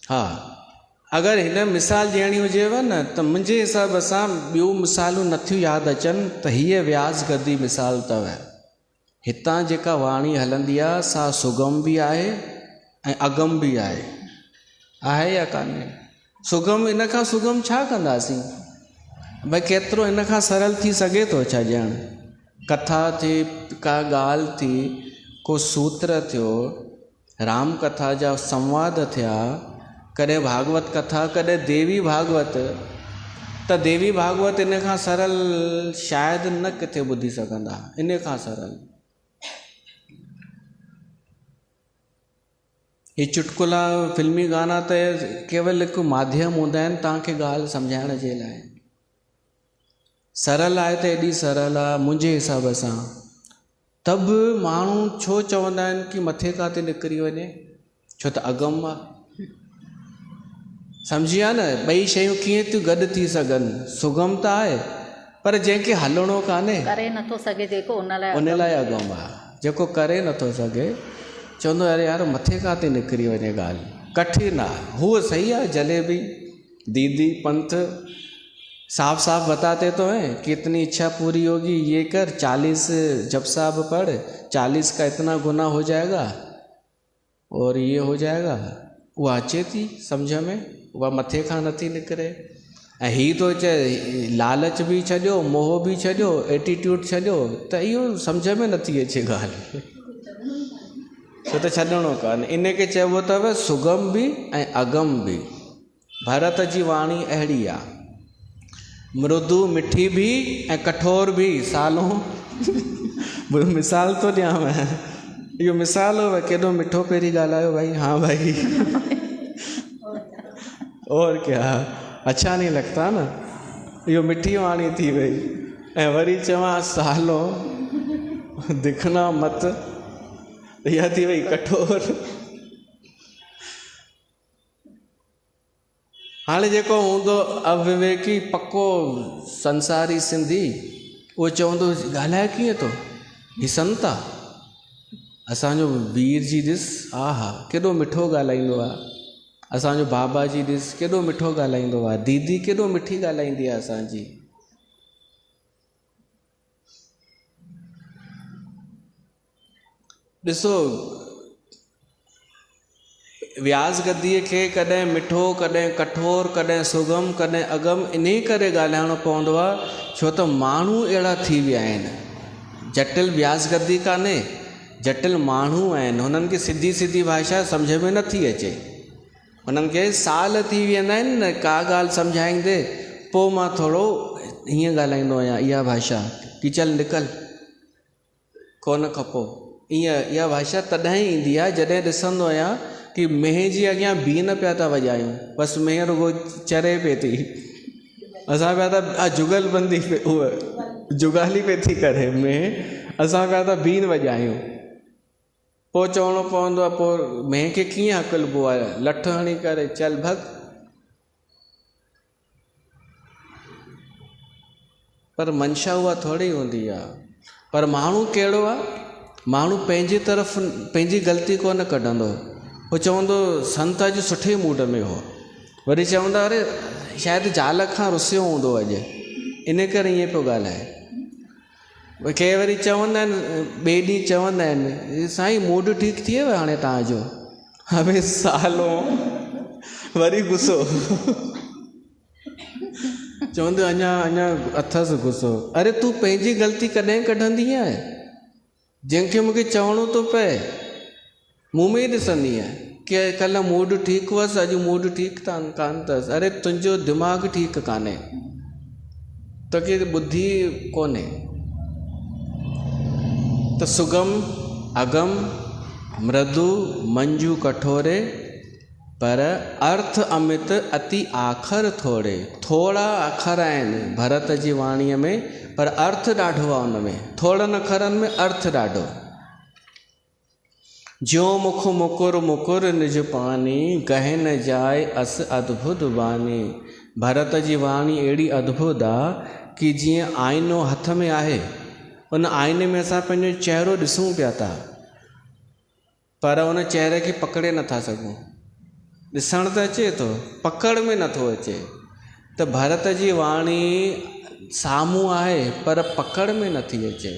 हा, अगरि हिन मिसाल ॾियणी हुजेव न त मुंहिंजे हिसाब सां ॿियूं मिसालूं नथियूं यादि अचनि त हीअ व्यास गद्दी मिसाल अथव। हितां जेका वाणी हलंदी आहे सा सुगम बि आहे ऐं अगम बि आहे या कान्हे? सुगम, इन खां सुगम छा कंदासीं भई? केतिरो इन खां सरल थी सघे थो छा? ॼण कथा थी, का ॻाल्हि थी, को सूत्र थियो, राम कथा जा संवाद थिया, कॾहिं भागवत कथा, कॾहिं देवी भागवत, त देवी भागवत इन खां सरल शायदि न किथे ॿुधी सघंदा, इन खां सरल। ये चुटकुला फिल्मी गाना त केवल हिकु माध्यम हूंदा आहिनि तव्हांखे ॻाल्हि सम्झाइण जे लाइ। सरल आहे त एॾी सरल आहे मुंहिंजे हिसाब सां। त बि माण्हू छो चवंदा आहिनि कि मथे काथे निकिरी वञे? छो त अगम आहे। सम्झी आहे न, ॿई शयूं कीअं थियूं गॾु थी सघनि? सुगम त आहे पर जंहिंखे हलणो कान्हे, करे नथो सघे जेको, उन लाइ अगम आहे। जेको करे नथो सघे चवंदो अरे यार मथे काथे निकिरी वञे ॻाल्हि, कठिन आहे। हूअ सही आहे, जलेबी दीदी पंथ साफ साफ बताते तो हैं कि इतनी इच्छा पूरी होगी, ये कर, 40 जप साहब पढ़, 40 का इतना गुना हो जाएगा और ये हो जाएगा। उहा अचे थी सम्झ में, उहा मथे खां नथी निकिरे। ऐं हीअ थो चए लालच बि छॾियो, मोह बि छॾियो, एटीट्यूड छॾियो, त इहो सम्झ में नथी अचे ॻाल्हि। छो त छॾिणो कान्हे। इन खे चइबो अथव सुगम बि ऐं अगम बि। भरत जी वाणी अहिड़ी आहे, मृदु मिठी भी ऐं कठोर भी। सालों मिसाल तो ॾियांव, इहो मिसाल हो, केॾो मिठो पहिरीं ॻाल्हायो भाई। हाँ भाई और क्या, अच्छा नहीं लगता न। इहो मिठी वाणी थी वई। ऐं वरी चवां सालों दिखना मत, इहा थी वई कठोर। हाणे जेको हूंदो अविवेकी पक्को संसारी सिंधी, उहो चवंदो ॻाल्हाए कीअं थो, हीउ संत आहे। असांजो वीर जी ॾिस, हा हा केॾो मिठो ॻाल्हाईंदो आहे। असांजो बाबा जी ॾिस केॾो मिठो ॻाल्हाईंदो आहे। दीदी केॾो मिठी ॻाल्हाईंदी आहे असांजी। ॾिसो व्यास गद्दीअ खे कॾहिं मिठो, कॾहिं कठोर, कॾहिं सुगम, कॾहिं अगम इन करे ॻाल्हाइणो पवंदो आहे छो त माण्हू अहिड़ा थी विया आहिनि। जटिल व्यास गद्दी कान्हे, जटिल माण्हू आहिनि। हुननि खे सिधी सिधी भाषा सम्झ में नथी अचे। हुननि खे साल थी वेंदा आहिनि न का ॻाल्हि सम्झाईंदे, पोइ मां थोरो हीअं ॻाल्हाईंदो आहियां इहा भाषा की चल निकल कोन खपो। इहा भाषा तॾहिं ईंदी आहे जॾहिं ॾिसंदो आहियां कि मेंह जे अॻियां बी न पिया था वॼायूं, बसि मेंह रुगो चरे पई थी। असां पिया था जुगलबंदी उहा जुगाली पई थी करे मेंह, असां पिया था बीन वॼायूं। पोइ चवणो पवंदो आहे पोइ मेंह खे कीअं हकलबो आहे, लठ हणी करे चल भग। पर मंशा उहा थोरी हूंदी आहे। पर माण्हू कहिड़ो आहे, माण्हू पंहिंजी तरफ़ पंहिंजी ग़लती कोन कढंदो। उहो चवंदो संत अॼु सुठे मूड में हो, वरी चवंदा अरे शायदि ज़ाल खां रुसियो हूंदो अॼु, इन करे ईअं पियो ॻाल्हाए। के वरी चवंदा आहिनि, ॿिए ॾींहुं चवंदा आहिनि साईं मूड ठीकु थी वियो हाणे तव्हांजो। अबे सालो वरी गुस्सो चवंदो अञा अथसि गुस्सो। अरे तूं पंहिंजी ग़लती कॾहिं कढंदी आहे? जंहिंखे मूंखे चवणो थो पए मुंहुं में ई ॾिसंदी आहे। कि कल्ह मूड ठीकु हुअसि, अॼु मूड ठीकु कान अथसि। अरे तुंहिंजो दिमाग़ु ठीकु कान्हे, तोखे बुद्धि कोन्हे। त सुगम अगम मृदु मंजू कठोरे, पर अर्थ अमित अति आखर थोरे। थोड़ा अखर आहिनि भरत जी वाणीअ में, पर अर्थ ॾाढो आहे उन में। थोड़नि अखरनि में अर्थ ॾाढो। ज्यो मुख मुकुर मुकुर निज पानी, गहे न जाए अस अद्भुत बानी। भरत जी वाणी अहिड़ी अद्भुत आहे कि जीअं आईनो हथ में आहे, उन आईने में असां पंहिंजो चहिरो ॾिसूं पिया था, पर उन चहिरे खे पकड़े नथा सघूं। ॾिसण त अचे थो, पकड़ में नथो अचे। त भरत जी वाणी साम्हूं आहे पर पकड़ में नथी अचे।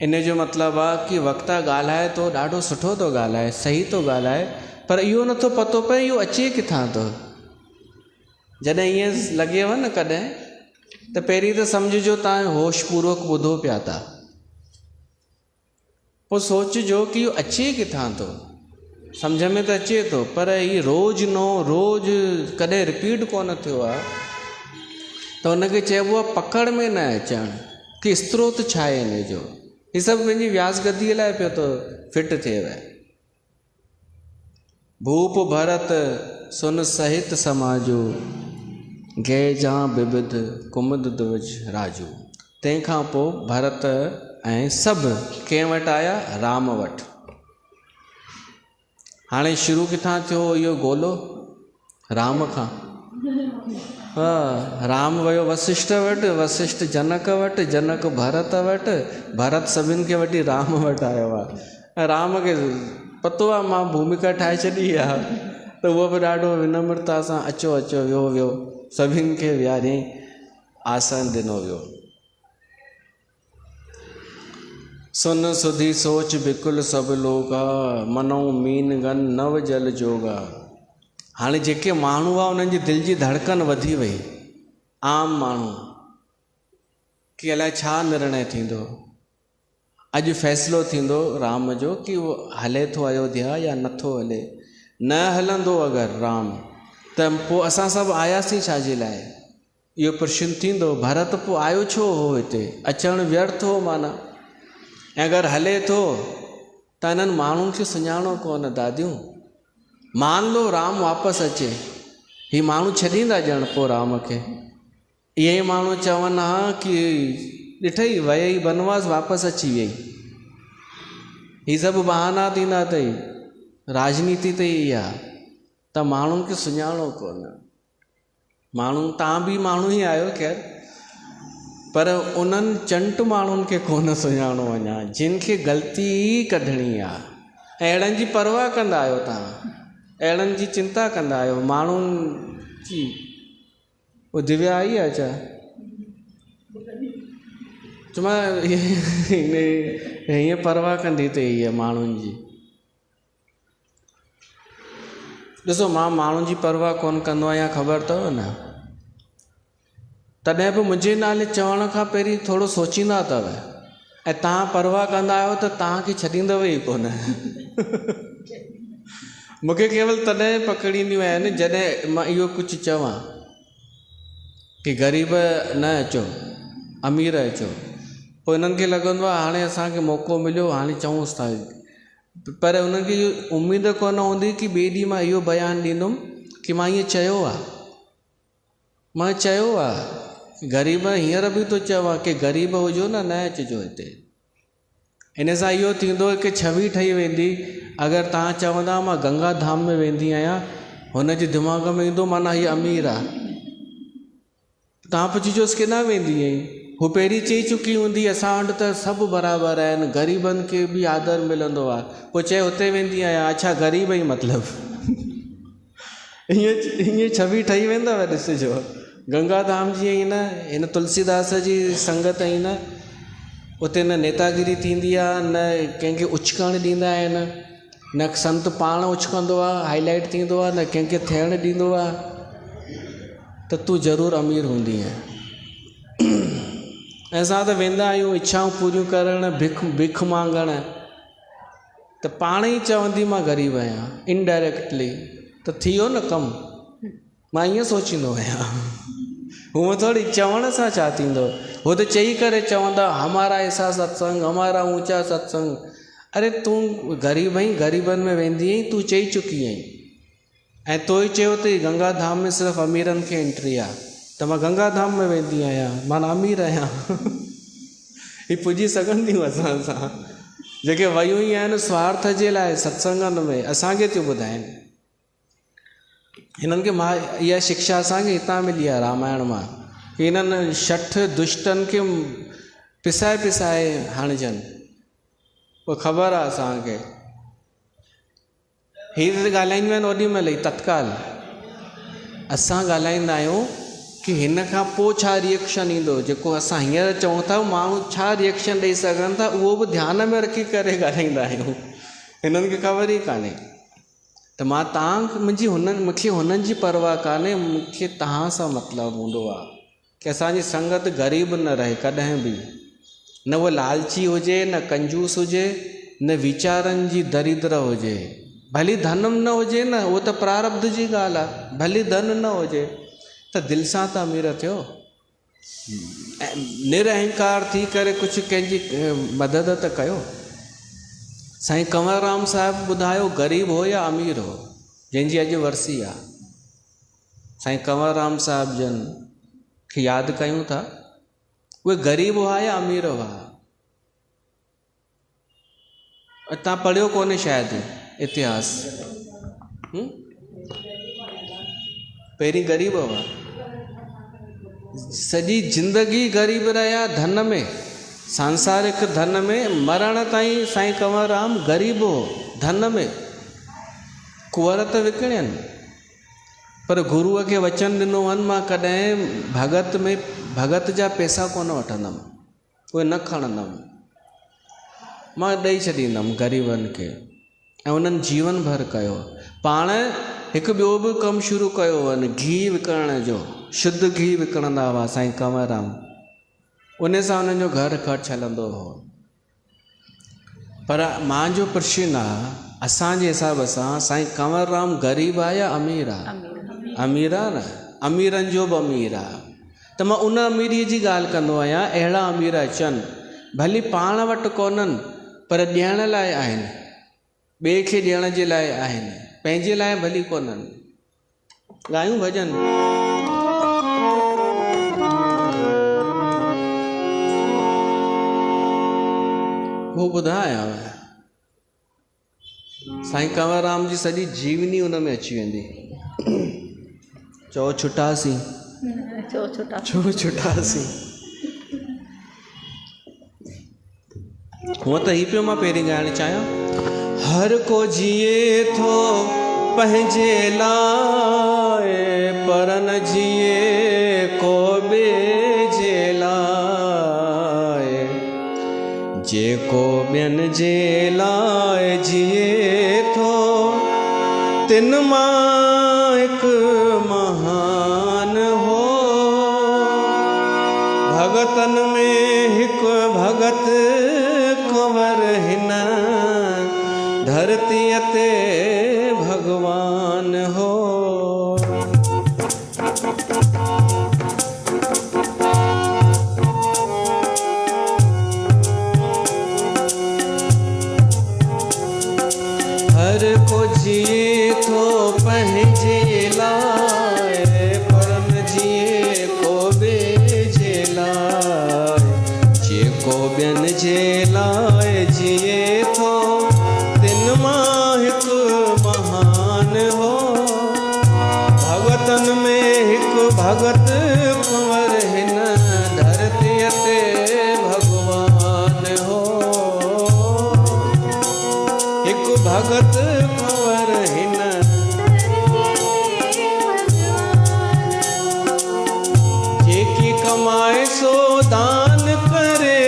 इन जो मतिलबु आहे कि वक्ता ॻाल्हाए थो, ॾाढो सुठो थो ॻाल्हाए, सही थो ॻाल्हाए, पर इहो नथो पतो पए इहो अचे किथां थो। जॾहिं ईअं लॻेव न कॾहिं, त पहिरीं त सम्झिजो तव्हां होश पूर्वक ॿुधो पिया था, पोइ सोचिजो कि इहो अचे किथां थो। सम्झ में त अचे थो, पर हीअ रोज़ कॾहिं रिपीट कोन थियो आहे, त हुनखे चइबो आहे पकड़ में न अचणु, कि स्त्रोत छा आहे हिन जो। हीअ सभु पंहिंजी व्यास गद्दीअ लाइ पियो थो फिट थिएव। भूप भरत सुन सहित समाजो, गैजा विविध कुमुद ध्वज राजू। तंहिंखां पोइ भरत ऐं सभु कंहिं वटि आया? राम वटि। हाणे शुरू किथां थियो इहो गोलो? राम खां। राम वियो वशिष्ठ वटि, वशिष्ठ जनक वटि, जनक भरत वटि, भरत सभिनि खे वठी राम वटि आयो आहे। राम खे पतो आहे मां भूमिका ठाहे छॾी आहे, त उहो बि ॾाढो विनम्रता सां अचो अचो वियो सभिनि खे विहारियईं, आसन ॾिनो वियो। सुन सुधी सोच बिकुल सभु लोगा, मनो मीन गन नव जल जोगा। हाणे जेके माण्हू आहे उन्हनि जी दिलि जी धड़कन वधी वई। आम माण्हू कि अलाए छा निर्णय थींदो, अॼु फ़ैसिलो थींदो राम जो कि उहो हले थो अयोध्या या नथो हले। न हलंदो अगरि राम, त पोइ असां सभु आयासीं छाजे लाइ, इहो प्रश्न थींदो। भरत पोइ आयो छो हो हिते, अचणु व्यर्थ हो माना। ऐं अगरि हले थो त इन्हनि माण्हुनि खे सुञाणो कोन दादियूं। मान लो राम वापसि अचे, ही माण्हू छॾींदा ॼण पोइ राम खे? इहे माण्हू चवनि हा कि ॾिठई वयई बनवास वापसि अची वई। ही सभु बहाना थींदा अथई, राजनीति त ई आहे। त माण्हुनि खे सुञाणो कोन। माण्हू तव्हां बि माण्हू ई आहियो ख़ैर, पर उन्हनि चंट माण्हुनि खे कोन सुञाणो अञा, जिन खे ग़लती कढणी आहे। ऐं अहिड़नि जी परवाह कंदा आहियो तव्हां, अहिड़नि जी चिंता कंदा आहियो। माण्हुनि जी उहो दिव्या आई आहे छा? चुमा हीअं परवाह कंदी अथई हीअ माण्हुनि जी। ॾिसो मां माण्हुनि जी परवाह कोन कंदो आहियां, ख़बर अथव न। तॾहिं बि मुंहिंजे नाले चवण खां पहिरीं थोरो सोचींदा अथव, ऐं तव्हां परवाह कंदा आहियो त तव्हांखे छॾींदव ई कोन। मूंखे केवल तॾहिं पकड़ींदियूं आहिनि जॾहिं मां इहो कुझु चवां कि ग़रीब न अचो, अमीर अचो। पोइ इन्हनि खे लॻंदो आहे हाणे असांखे मौक़ो मिलियो, हाणे चऊंसि था। पर उन्हनि खे इहो उमेदु कोन हूंदी कि ॿिए ॾींहुं मां इहो बयानु ॾींदुमि कि मां ईअं चयो आहे। मां चयो आहे ग़रीब, हींअर बि थो चवां कि ग़रीब हुजो न अचिजो हिते। इन सां इहो थींदो कि छवि ठही वेंदी। अगरि तव्हां चवंदा मां गंगा धाम में वेंदी आहियां, हुन जे दिमाग़ में ईंदो माना हीअ अमीर आहे। तव्हां पुछिजोसि केॾां वेंदी आहीं, हू पहिरीं चई चुकी हूंदी असां वटि त सभु बराबरि आहिनि, ग़रीबनि खे बि आदर मिलंदो आहे। पोइ चए हुते वेंदी आहियां, अच्छा ग़रीब ई मतिलबु। हीअं छवि ठही वेंदव। ॾिसिजो गंगा धाम जी ई न, हिन तुलसीदास जी संगत ई न, उते न नेतागिरी थींदी आहे, न कंहिंखे उचकणु ॾींदा आहिनि, न संत पाण उचकंदो आहे, हाईलाइट थींदो आहे, न कंहिंखे थियणु ॾींदो आहे। त तूं ज़रूरु अमीर हूंदी आहे। ऐं असां त वेंदा आहियूं इच्छाऊं पूरियूं करणु, भिख मांगणु, त पाण ई चवंदी मां ग़रीब आहियां इनडायरेक्टली, त थी वियो न कमु। मां ईअं सोचींदो आहियां, हूअं थोरी चवण सां छा थींदो, हो त चई करे चवंदा हमारा ऐसा सत्संग, हमारा ऊंचा सत्संग। अरे तूं ग़रीब आहीं, ग़रीबनि में वेंदी आहीं, तूं चई चुकी आहीं। ऐं तो ई चयो अथई गंगा धाम में सिर्फ़ु अमीरनि खे एंट्री आहे, त मां गंगा धाम में वेंदी आहियां, मां अमीर आहियां। ही पुॼी सघंदियूं असां सां, जेके वयूं ई आहिनि स्वार्थ जे लाइ सत्संगनि में, असांखे थियूं ॿुधाइनि। हिननि खे मां इहा शिक्षा असांखे हितां मिली आहे रामायण मां, कि हिननि 60 दुष्टनि खे पिसाए पिसाए हणजनि, उहो ख़बर आहे असांखे। हीअ त ॻाल्हाईंदियूं आहिनि ओॾी महिल ई तत्काल, असां ॻाल्हाईंदा आहियूं कि हिन खां पोइ छा रिएक्शन ईंदो, जेको असां हींअर चऊं था माण्हू छा रिएक्शन ॾेई सघनि था, उहो बि ध्यान में रखी करे ॻाल्हाईंदा आहियूं। हिननि खे ख़बर ई कान्हे। त मां मूंखे हुननि जी परवाह कान्हे, मूंखे तव्हां सां मतिलबु हूंदो आहे कि असांजी संगत ग़रीब न रहे कॾहिं बि, न उहो लालची हुजे, न कंजूस हुजे, न वीचारनि जी दरिद्र हुजे। भली धनम न हुजे न, उहो त प्रारब्ध जी ॻाल्हि आहे, भली धन न हुजे त दिलि सां त अमीर थियो, निरअहंकार थी करे कुझु कंहिंजी मदद त कयो। साईं कंवरराम साहिबु ॿुधायो ग़रीब हो या अमीर हो, जंहिंजी अॼु वरसी आहे। साईं कंवरराम साहिब जन खे यादि कयूं था, उहे ग़रीब हुआ या अमीर हुआ? तव्हां पढ़ियो कोन्हे शायदि इतिहास, पहिरीं ग़रीब हुआ, सॼी ज़िंदगी ग़रीब रहिया धन में, सांसारिक धन में, मरण ताईं साईं कंवरराम ग़रीब हो धन में, कुंवर त विकिणनि, पर गुरूअ खे वचन ॾिनो हुअनि मां कॾहिं भगत जा पैसा कोन वठंदुमि, उहे न खणंदुमि, मां ॾेई छॾींदुमि ग़रीबनि खे। ऐं उन्हनि जीवन भर कयो। पाण हिकु ॿियो बि कमु शुरू कयो हुअनि, घी विकिणण जो, शुद्ध घी विकिणंदा हुआ साईं कंवरराम, उन सां उन्हनि जो घर ख़र्चु हलंदो हो। पर मुंहिंजो प्रश्न आहे, असांजे हिसाब सां साईं कंवरराम ग़रीब आहे या अमीर आहे? अमीर आहे न, अमीरनि जो बि अमीर आहे। त मां उन अमीरीअ जी ॻाल्हि कंदो आहियां, अहिड़ा अमीर अचनि, भली पाण वटि कोन्हनि पर ॾियण लाइ आहिनि, ॿिए खे ॾियण जे लाइ आहिनि, पंहिंजे लाइ भली कोन्हनि। ॻायूं भॼन। वो ॿुधायां, साईं कंवरराम जी सॼी जीवनी उन में अची वेंदी। चओ छुटासीं, छो छुटासीं। हूअं त ही पियो मां पहिरीं ॻाइणु चाहियां, हर को जिए थो पंहिंजे लाइ, पर न जिए को ॿिए जे लाइ, जेको ॿियनि जे लाइ जिए थो, तिन मां हिकु महान हो, भगतन में हिकु भगत कंवर हिन, धरतीअ ते भगवान हो। हर को जिए थो पंहिंजे लाइ, पर न जिए को ॿिए जे लाइ, जेको ॿियनि जे लाइ जिए थो, तिन मां हिकु महान हो, भगतन में हिकु भगत कंवर हिन, धरतीअ ते भगवान हो। हिकु भगत कंवर हिन, जेकी कमाए सो दान करे,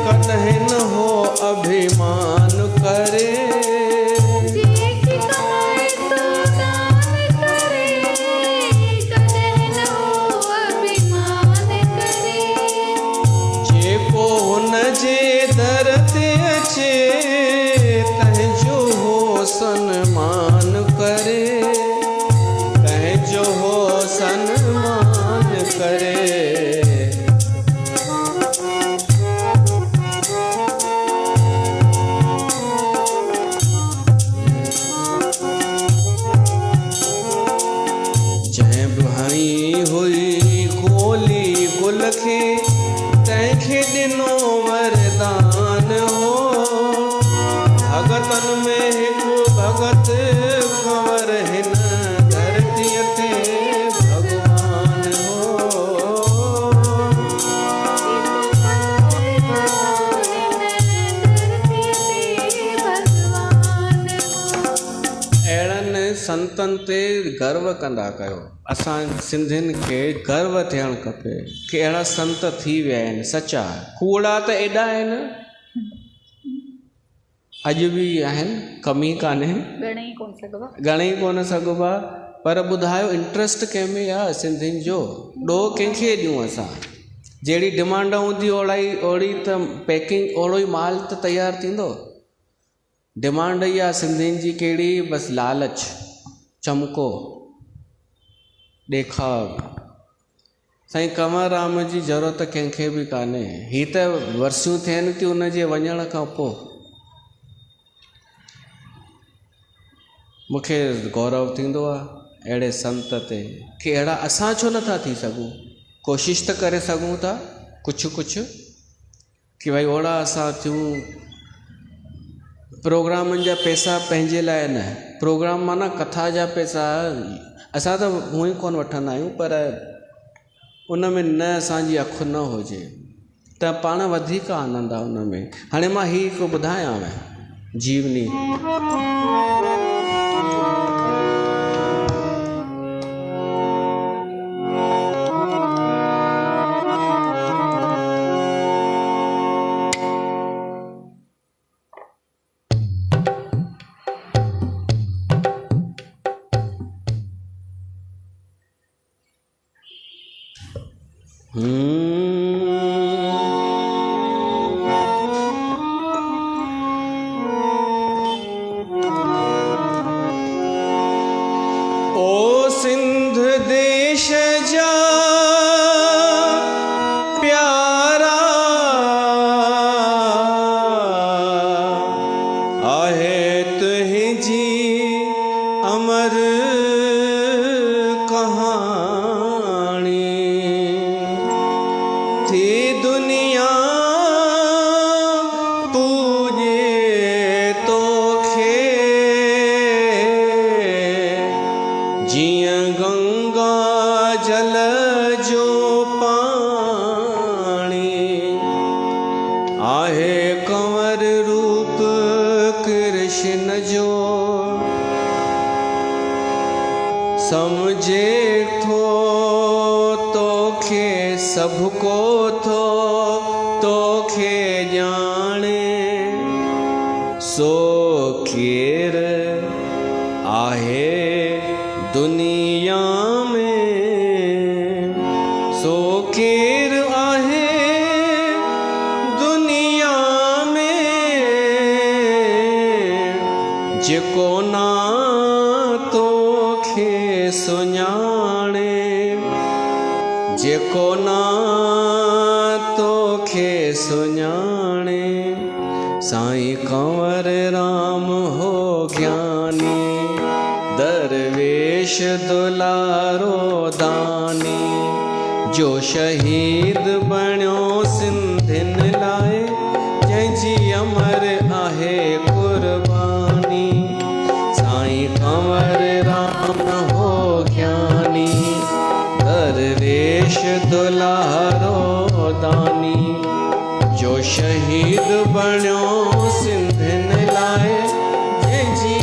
कॾहिं न हो अभिमान करे, जेकी कमाए सो दान करे, कॾहिं न हो अभिमान करे, जेको हुन जे दर ते अचे, सन्मान करे, कहे जो हो सन्मान करे। जंहिं भाई हुई गोली गुल खे, तंहिंखे ॾिनो वरदान हो। भगतन में हिकु भगत कंवर हिन धरतीअ ते भगवान हो। अहिड़नि संतनि ते गर्व कंदा कयो। असां सिंधियुनि खे गर्व थियणु खपे कि अहिड़ा संत थी विया आहिनि सचा। कूड़ा त एॾा आहिनि, अॼु बि आहिनि, कमी कान्हे, ॻणे ई कोन सघिबा। पर ॿुधायो इंट्रस्ट कंहिंमें आहे सिंधियुनि जो? ॾोह कंहिंखे ॾियूं असां? जहिड़ी डिमांड हूंदी ओड़ी त पैकिंग, ओड़ो ई माल त तयारु थींदो। डिमांड इहा सिंधियुनि जी कहिड़ी? बसि लालच, चमको, ॾेखाव। साईं कंवरराम जी ज़रूरत कंहिंखे बि कान्हे। हीअ त वर्सियूं थियनि थियूं उनजे वञण खां पोइ। मूंखे गौरव थींदो आहे अहिड़े संत ते कि अहिड़ा असां छो नथा थी सघूं? कोशिशि त करे सघूं था कुझु कि भाई ओड़ा असां थियूं। प्रोग्रामनि जा पैसा पंहिंजे लाइ न, प्रोग्राम माना कथा जा पैसा असां त हूअं ई कोन वठंदा आहियूं, पर उन में न असांजी अखि न हुजे त पाण वधीक आनंद आहे उन में। हाणे मां हीउ हिकु ॿुधायांव जीवनी। ओ सिंध देश जा प्यारा, आहे तुंहिंजी अमर कहानी। थी दुनिया पूजे तोखे, जियां गंगा जल जो पानी। आहे कंवर रूप कृष्ण जो, समझे थो तोखे सभु को थो तोखे ॼाणे। सो केर आहे दुनिया में, सो केर आहे दुनिया में, जेको ना तोखे सुञाणे, जेको ना तोखे सुञाणे। साईं कंवरराम हो ज्ञानी, दरवेश दुलारो दानी, जो शहीद बणियो सिंधियुनि लाइ, जंहिंजी अमर आहे कुर्बानी। साईं कंवरराम हो ज्ञानी, दरवेश दुलारो दानी, जो शहीद बणियो सिंधियुनि लाइ, जंहिंजी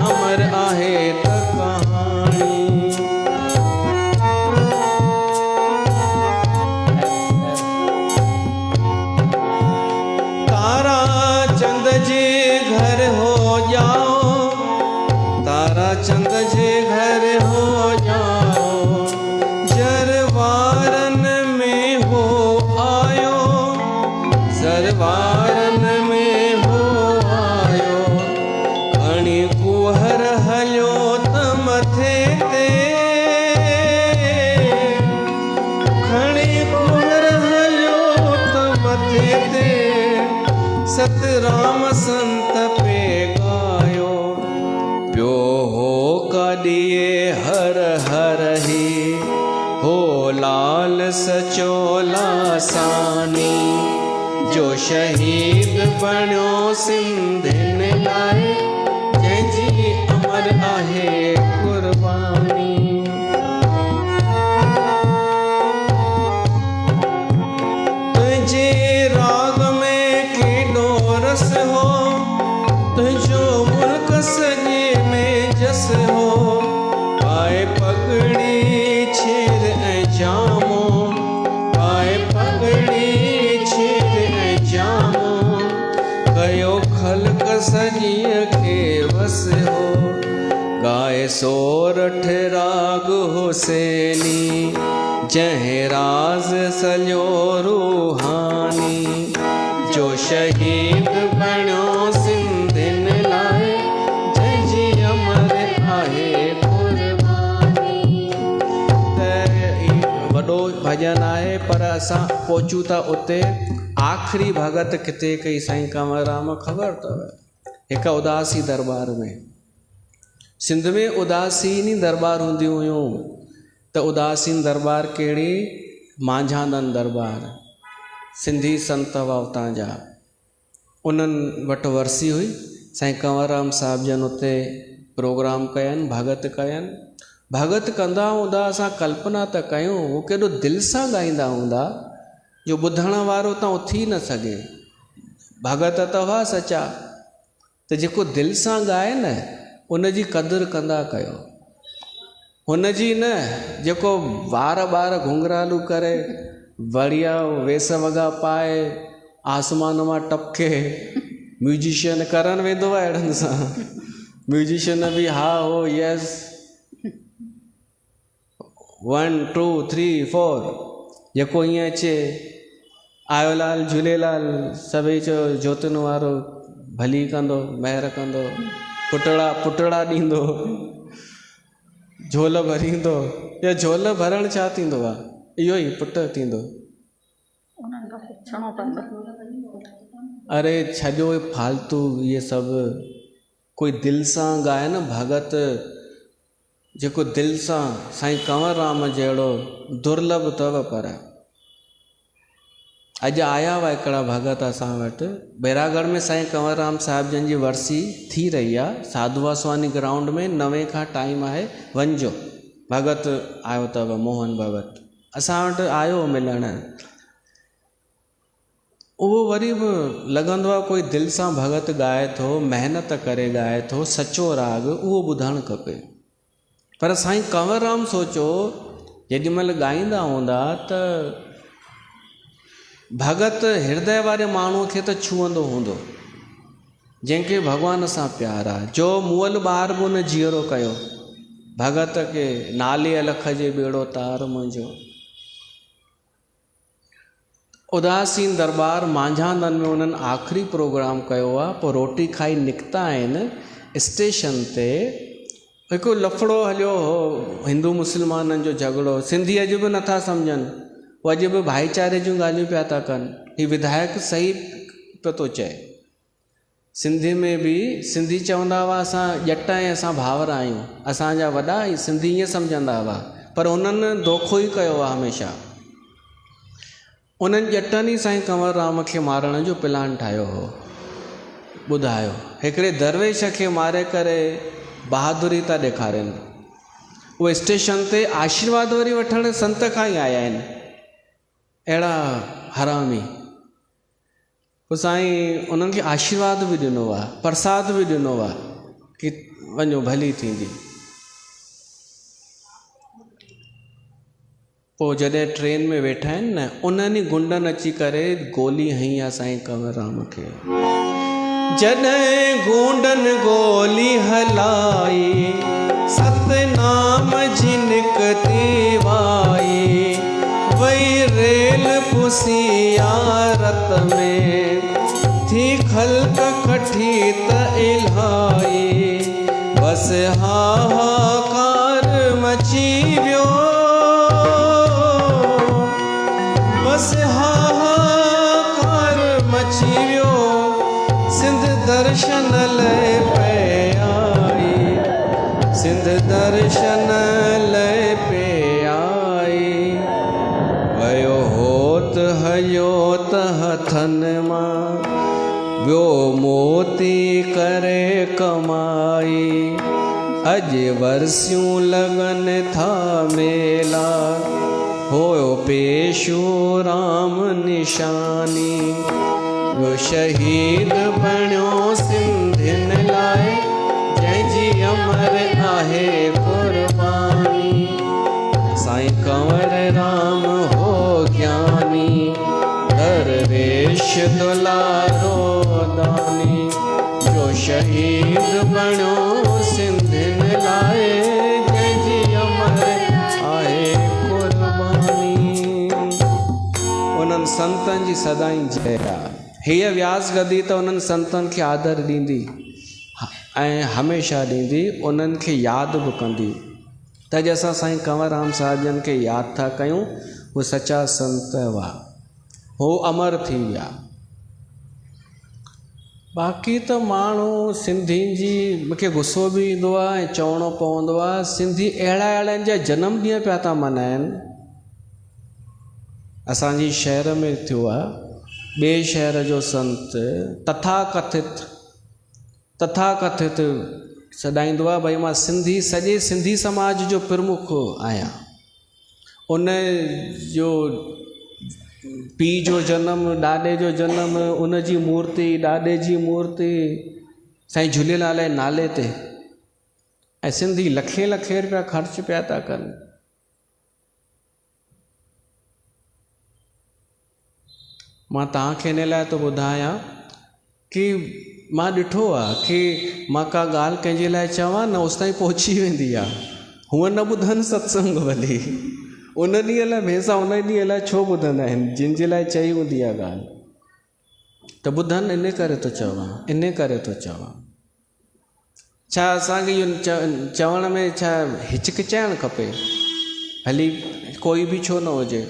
अमर आहे त कहानी। तारा चंद जे घर हो जाओ, तारा चंद जे घर हो जाओ, जरवारन में हो आयो, जरवारन में हो कुहर हलियो त मथे ते, खणी कुहर हलियो त मथे ते, सतराम संत पे गायो, प्यो हो कॾिए हर हर ही, हो लाल सचो लासानी, जो शहीद बणियो सिंधियुनि लाइ, जंहिंजी अमर आहे कुर्बानी। तुंहिंजे राग में केॾो रस हो, तुंहिंजो मुल्क सॼे में जस हो, पाए पगड़ी छेर ऐं जामो, पाए पगड़ी छेर ऐं जामो, कयो ख़ल्क़ सॼीअ खे वस हो, गाए सोरठ राग हुसैनी, जंहिं राज़ सॼो रूहानी, जो शहीद बणियो सिंधियुनि लाइ, जंहिंजी अमर आहे कुर्बानी। त वॾो भॼन आहे, पर असां पहुचूं था उते। आख़िरी भगत किथे कई साईं कंवरराम ख़बर अथव? हिकु उदासी दरबार में। सिंध में उदासीनी दरबार हूंदियूं हुयूं, त उदासीन दरबार कहिड़ी? मांझादन दरबार, सिंधी संत हुआ उतां जा, उन्हनि वटि वरसी हुई। साईं कंवरराम साहिब जन उते प्रोग्राम कयनि, भगत कयनि। भगत कंदा हूंदा, असां कल्पना त कयूं उहो केॾो दिलि सां ॻाईंदा हूंदा, जो ॿुधण वारो त उथी न सघे। भगत त हुआ सचा, त जेको दिलि सां ॻाए न, उनजी क़दुरु कंदा कयो। हुनजी न, जेको वार ॿार घुंघरालू करे, बढ़िया वेस वॻा पाए, आसमान मां टपके, म्यूजिशियन करण वेंदो आहे अहिड़नि सां। म्यूजिशियन बि हा हो यस 1 2 3 4, जेको ईअं अचे, आयो लाल झूलेलाल, सभई चयो जोतुनि वारो भली कंदो, महिर कंदो, पुटड़ा ॾींदो, झोल भरींदो। या झोल भरण छा थींदो आहे? इहो ई पुट थींदो। अरे छॾियो फालतू इहे सभु। कोई दिलि सां ॻाए न भगत, जेको दिलि सां, साईं कंवरराम जहिड़ो दुर्लभ अथव। पर अॼु आया हुआ हिकिड़ा भगत असां वटि, बैरागढ़ में साईं कंवरराम साहिब जन जी वरसी थी रही आहे, साधू वासवानी ग्राउंड में। 9 खां टाइम आहे, वञिजो। भगत आयो अथव, मोहन भगत असां वटि आयो मिलण। उहो वरी बि लॻंदो आहे कोई दिलि सां भगत ॻाए थो, महिनत करे ॻाए थो, सचो राग, उहो ॿुधणु खपे। पर साईं कंवरराम सोचो, जेॾीमहिल ॻाईंदा हूंदा त भगत हृदय वारे माण्हूअ खे त छुअंदो हूंदो, जंहिंखे भॻवान सां प्यार आहे। जो मुअल ॿार बि उन जीअरो कयो, भगत खे नाले अलख जे बेड़ो तार मुंहिंजो। उदासीन दरबार मांझादन में उन्हनि आख़िरी प्रोग्राम कयो आहे। पोइ रोटी खाई निकिता आहिनि। स्टेशन ते हिकु लफड़ो हलियो हो, हिंदू मुस्लमाननि जो झगड़ो। सिंधी अॼु बि नथा सम्झनि, उहे अॼु बि भाईचारे जूं ॻाल्हियूं पिया था कनि। हीउ विधायक सही पियो थो चए। सिंधी में बि सिंधी चवंदा हुआ असां ॼट ऐं असां भाउर आहियूं, असांजा वॾा सिंधी ईअं सम्झंदा हुआ, पर उन्हनि धोखो ई कयो आहे हमेशह। उन्हनि ॼटनि ई साईं कंवरराम खे मारण जो प्लान ठाहियो हो। ॿुधायो, हिकिड़े दरवेश खे मारे करे बहादुरी था ॾेखारनि। उहे स्टेशन ते आशीर्वाद वरी वठण संत खां ई आया आहिनि, अहिड़ा हरामी। पोइ साईं उन्हनि खे आशीर्वाद बि ॾिनो आहे, प्रसाद बि ॾिनो आहे कि वञो भली थींदी। पोइ जॾहिं ट्रेन में वेठा आहिनि न, उन्हनि ई गुंडनि अची करे गोली हई आहे साईं कंवरराम खे। जॾहिं गुंडनि गोली हलाई, सतनाम जी निकती वाई, वही रेल पुसियारत में थी ख़ल्क़ कठी त इलाही। बस हाहाकार मची वियो, बस हाहाकार मची वियो, सिंध दर्शन लय पे आई, सिंध दर्शन लय पे आई। वयो होत हयो त हथन मां, वियो मोती करे कमाई। अज वर्सियूं लगन था मेला, होयो पेशो राम निशानी। वो शहीद बणियो सिंधिन लाए, जंहिंजी अमर आहे कुर्बानी। साईं कंवर राम हो ज्ञानी, दरवेश दुलारो दानी। जो शहीद बणियो सिंधिन लाए, जंहिंजी अमर आहे कुर्बानी। उन्हनि संतनि जी सदाई जय आहे। हीअ व्यास गदी त उन्हनि संतनि खे आदर ॾींदी ऐं हमेशह ॾींदी, उन्हनि खे यादि बि कंदी। त अॼु असां साईं कंवरराम साहिब जन खे यादि था कयूं। उहे सचा संत हुआ, हो अमर थी विया। बाक़ी त माण्हू सिंधियुनि जी, मूंखे गुस्सो बि ईंदो आहे ऐं चवणो पवंदो आहे, सिंधी अहिड़ा अहिड़नि जा जनम ॾींहं पिया था मल्हाइनि। असांजी शहर में थियो आहे, ॿिए शहर जो संत तथाकथित सॾाईंदो आहे भई मां सिंधी, सॼे सिंधी समाज जो प्रमुख आहियां। उन जो पीउ जो जनमु, ॾाॾे जो जनमु, उन जी मूर्ति, ॾाॾे जी मूर्ति साईं झूलेलाल जे नाले ते, ऐं सिंधी लखे लखे रुपया ख़र्च पिया था कनि। मां तव्हांखे इन लाइ थो ॿुधायां कि मां ॾिठो आहे कि मां का ॻाल्हि कंहिंजे लाइ चवां न उस ताईं पहुची वेंदी आहे। हूअं न ॿुधनि सत्संग भली, उन ॾींहं लाइ भैंसा उन ॾींहं लाइ छो ॿुधंदा आहिनि, जिन जे लाइ चई हूंदी आहे ॻाल्हि, त ॿुधनि इन करे थो चवां, इन करे थो चवां। छा असांखे इहो चवण में छा हिचकिचाइणु खपे? भली कोई बि छो न हुजे।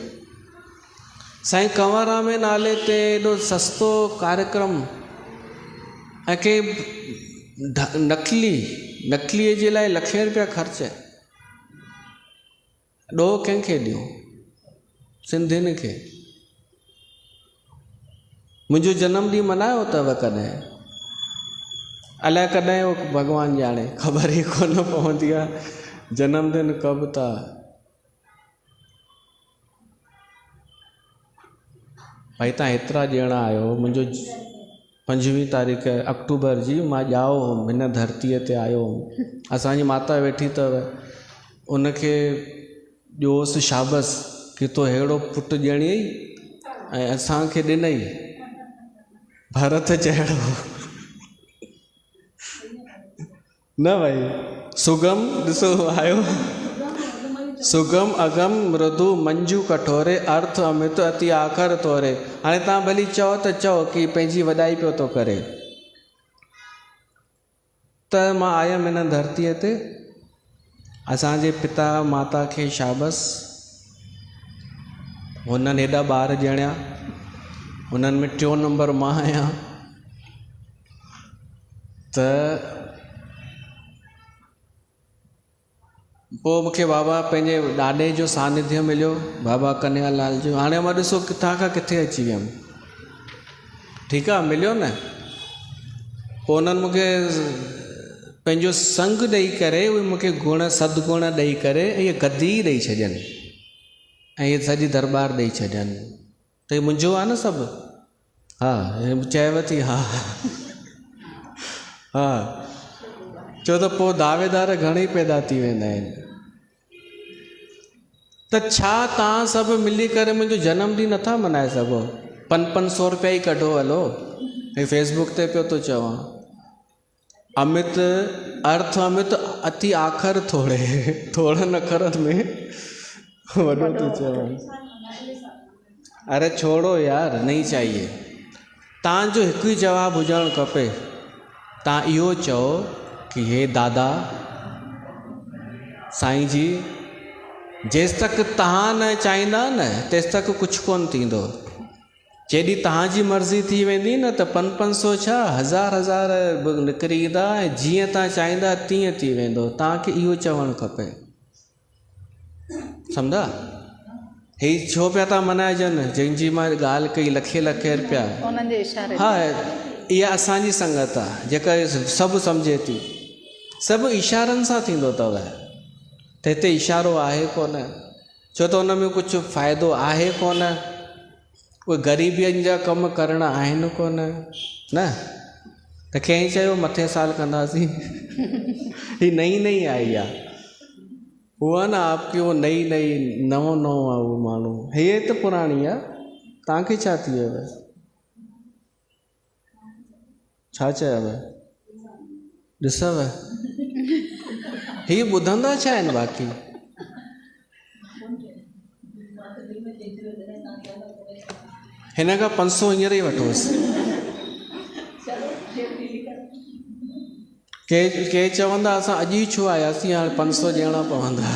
साईं कंवरराम जे नाले ते एॾो सस्तो कार्यक्रम ऐं के नकलीअ जे लाइ लखे रुपया ख़र्च, ॾोह कंहिंखे ॾियो? सिंधियुनि खे। मुंहिंजो जनमु ॾींहुं मल्हायो अथव कॾहिं? अलाए कॾहिं हो भॻवानु ॼाणे, ख़बर ई कोन पवंदी आहे जनमदिन कब था। भाई तव्हां हेतिरा ॼणा आहियो, मुंहिंजो 25 तारीख़ अक्टूबर जी मां ॼाओ हुउमि, हिन धरतीअ ते आयो हुउमि। असांजी माता वेठी अथव, उनखे ॾियोसि शाबस कि तो अहिड़ो पुटु ॼणियई ऐं असांखे ॾिनई भरत जहिड़ो। न भाई सुगम ॾिसो आयो, सुगम अगम मृदु मंजू कठोरे, अर्थ अमित अति आख़र तोरे। हाणे तव्हां भली चओ त चओ कि पंहिंजी वॾाई पियो थो करे, त मां आयुमि हिन धरतीअ ते, असांजे पिता माता खे शाबस, हुननि हेॾा ॿार ॼणिया, हुननि में 3 नंबर मां आहियां। त पोइ मूंखे बाबा पंहिंजे ॾाॾे जो सानिध्य मिलियो, बाबा कन्हैयालाल जो। हाणे मां ॾिसो किथां खां किथे अची वियुमि, ठीकु आहे, मिलियो न। पोइ उन्हनि मूंखे पंहिंजो संग ॾेई करे, उहे मूंखे गुण सदगुण ॾेई करे इहे गद्दी ॾेई छॾनि ऐं इहे सॼी दरबार ॾेई छॾनि। त इहे मुंहिंजो आहे न सभु। हा चयव थी, हा हा, छो त पोइ दावेदार घणेई पैदा थी वेंदा आहिनि। त छा तव्हां सभु मिली करे मुंहिंजो जनमु ॾींहुं नथा मल्हाए सघो? 500 रुपया ई कढो, हलो हे फेसबुक ते पियो थो चवां, अमित अर्थ अमित अति आख़र थोड़े, थोड़नि अखरनि में वॾो थो चवां। अरे छोड़ो यार, नहीं चाहिए। तव्हांजो हिकु ई जवाबु हुजणु खपे। तव्हां इहो चओ कि हे दादा साईं जी, जेसि तक तव्हां न चाहींदा न तेसि तक कुझु कोन थींदो। जेॾी तव्हांजी मर्ज़ी थी वेंदी न त 500 छा 1000 निकिरी ईंदा ऐं जीअं तव्हां चाहींदा तीअं थी वेंदो। तव्हांखे इहो चवणु खपे, सम्झा? हे छो पिया था मनाइजनि जंहिंजी मां ॻाल्हि कई लखे लखे रुपया, उन्हनि जे इशारे हा इहा असांजी संगत आहे जेका सभु सम्झे थी। सभु इशारनि सां थींदो अथव, त हिते इशारो आहे कोन, छो त हुन में कुझु फ़ाइदो आहे कोन, उहे ग़रीबियुनि जा कम करणा आहिनि कोन न। त कंहिं चयो मथे साल कंदासीं ही नई नई आई आहे, हुआ न आपकी वो नई नई नओं नओं आहे उहो माण्हू, हे त पुराणी आहे। तव्हांखे छा थी वियो? छा चयव? ॾिसव हीअ ॿुधंदा छा आहिनि बाक़ी? हिन खां 500 हींअर ई वठोसि। के चवंदा असां अॼु ई छो आयासीं, हाणे 500 ॾियणा पवंदा।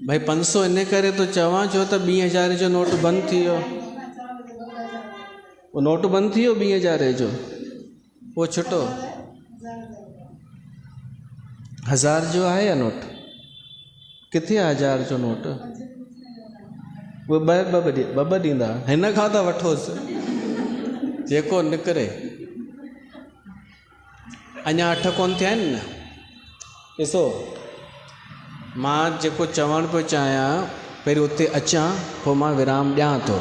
भाई 500 इन करे थो चवां छो त 2000 जो नोट बंदि थी वियो। उहो नोट बंदि थी वियो 2000 जो, पोइ छुटो 1000 जो आहे या नोट? किथे आहे 1000 जो नोट? उहे ॿ ॾींदा। हिन खां त वठोसि जेको निकिरे। अञा 8 कोन थिया आहिनि न। ॾिसो मां जेको चवणु पियो चाहियां, पहिरीं उते अचां पोइ मां विराम ॾियां थो।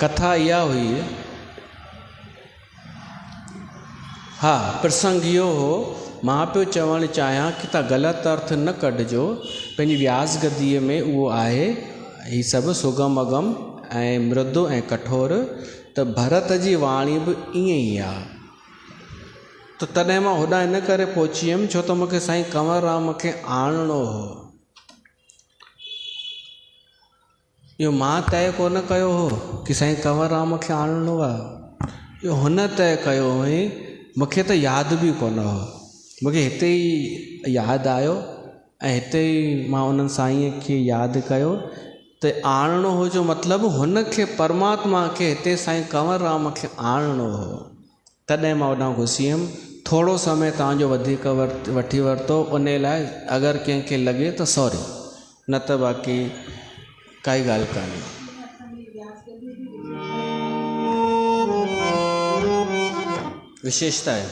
कथा इहा हुई, हा प्रसंग इहो हो, मां पियो चवणु चाहियां कि तव्हां ग़लति अर्थ न कढिजो। पंहिंजी व्यास गदीअ में उहो आहे हीअ सभु सुगम अगम ऐं मृदु ऐं कठोर, त भरत जी वाणी बि ईअं ई आहे। त तॾहिं मां होॾां इन करे पहुची वियुमि छो त मूंखे साईं कंवरराम खे आणणो हो। इहो मां तय कोन कयो हो कि साईं कंवरराम खे आणणो आहे, इहो हुन तय कयो हुई। मूंखे त यादि बि कोन हो, मूंखे हिते ई यादि आयो ऐं हिते ई मां उन्हनि साईं खे यादि कयो त आणणो हो जो मतिलबु हुन खे परमात्मा खे हिते साईं कंवरराम खे आणणो हो। तॾहिं मां होॾां घुसी वियुमि। थोरो समय तव्हांजो वधीक वठी वरितो, उन लाइ अगरि कंहिंखे लॻे त सॉरी, न त बाक़ी काई ॻाल्हि कान्हे। विशेषता आहे।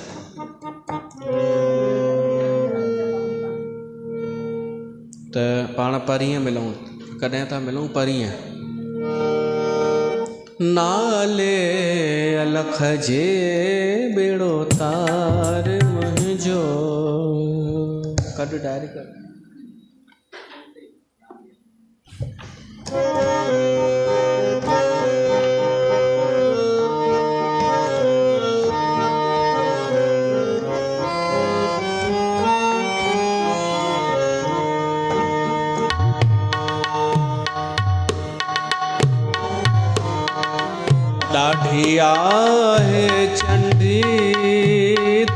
त पाण परीहं मिलूं, कॾहिं था मिलूं? परीहं। नाले अलख जे बेड़ो तार मुंहिंजो, कढ डायरी कर। ॾाढी आहे चंडी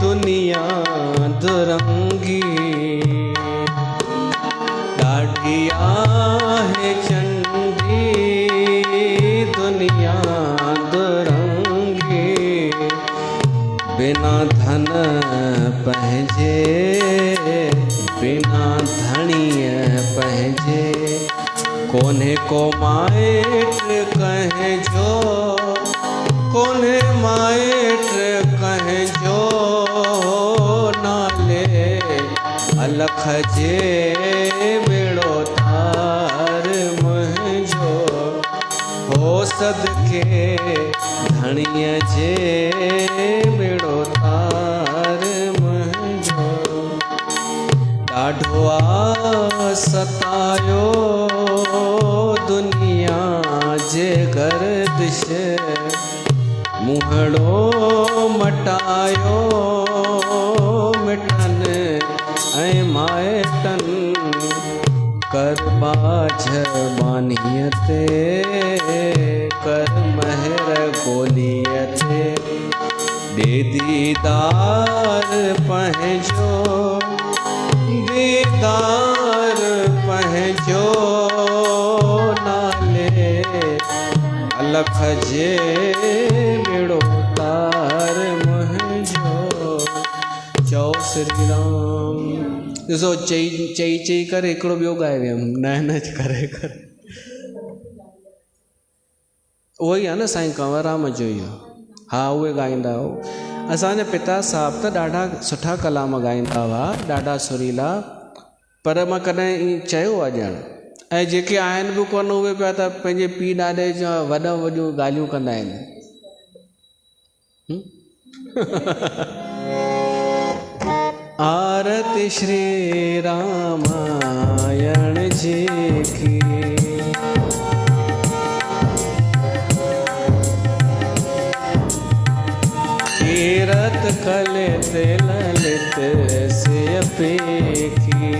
दुनिया दुरंगी, ॾाढी आहे चंडी दुनिया दुरंगी, बिना धन पंहिंजे बिना धणीअ पंहिंजे, कोन्हे को माइट कंहिंजो, कोन्हे माइट कंहिंजो, नाले अलख जे बेड़ो तार मुंहिंजो, हो सदके धणीअ जे बेड़ो तार मुंहिंजो, ॾाढो आ सतायो दुनिया जे गर्दिश, मुहड़ो मटायो मिटनि ऐं माइटनि, कर बाझ बानियते कर महर गोलियते दे दीदार पहजो दीदार पहजो नाले अलख जे मिड़ो तार मुंहिंजो चओ श्री राम। ॾिसो चई चई चई करे हिकिड़ो ॿियो ॻाए वियमि न न करे करे उहो ई आहे न साईं कंवरराम जो ई आहे। हा उहे ॻाईंदा हो। असांजा पिता साहिब त ॾाढा सुठा कलाम ॻाईंदा हुआ, ॾाढा सुरीला, पर मां कॾहिं ईअं चयो आहे ॼण। ऐं जेके आहिनि बि कोन उहे पिया त पंहिंजे पीउ ॾाॾे जा वॾियूं वॾियूं ॻाल्हियूं कंदा आहिनि। आरती श्री रामायण जी की कीरत कलित ललित से अपेखी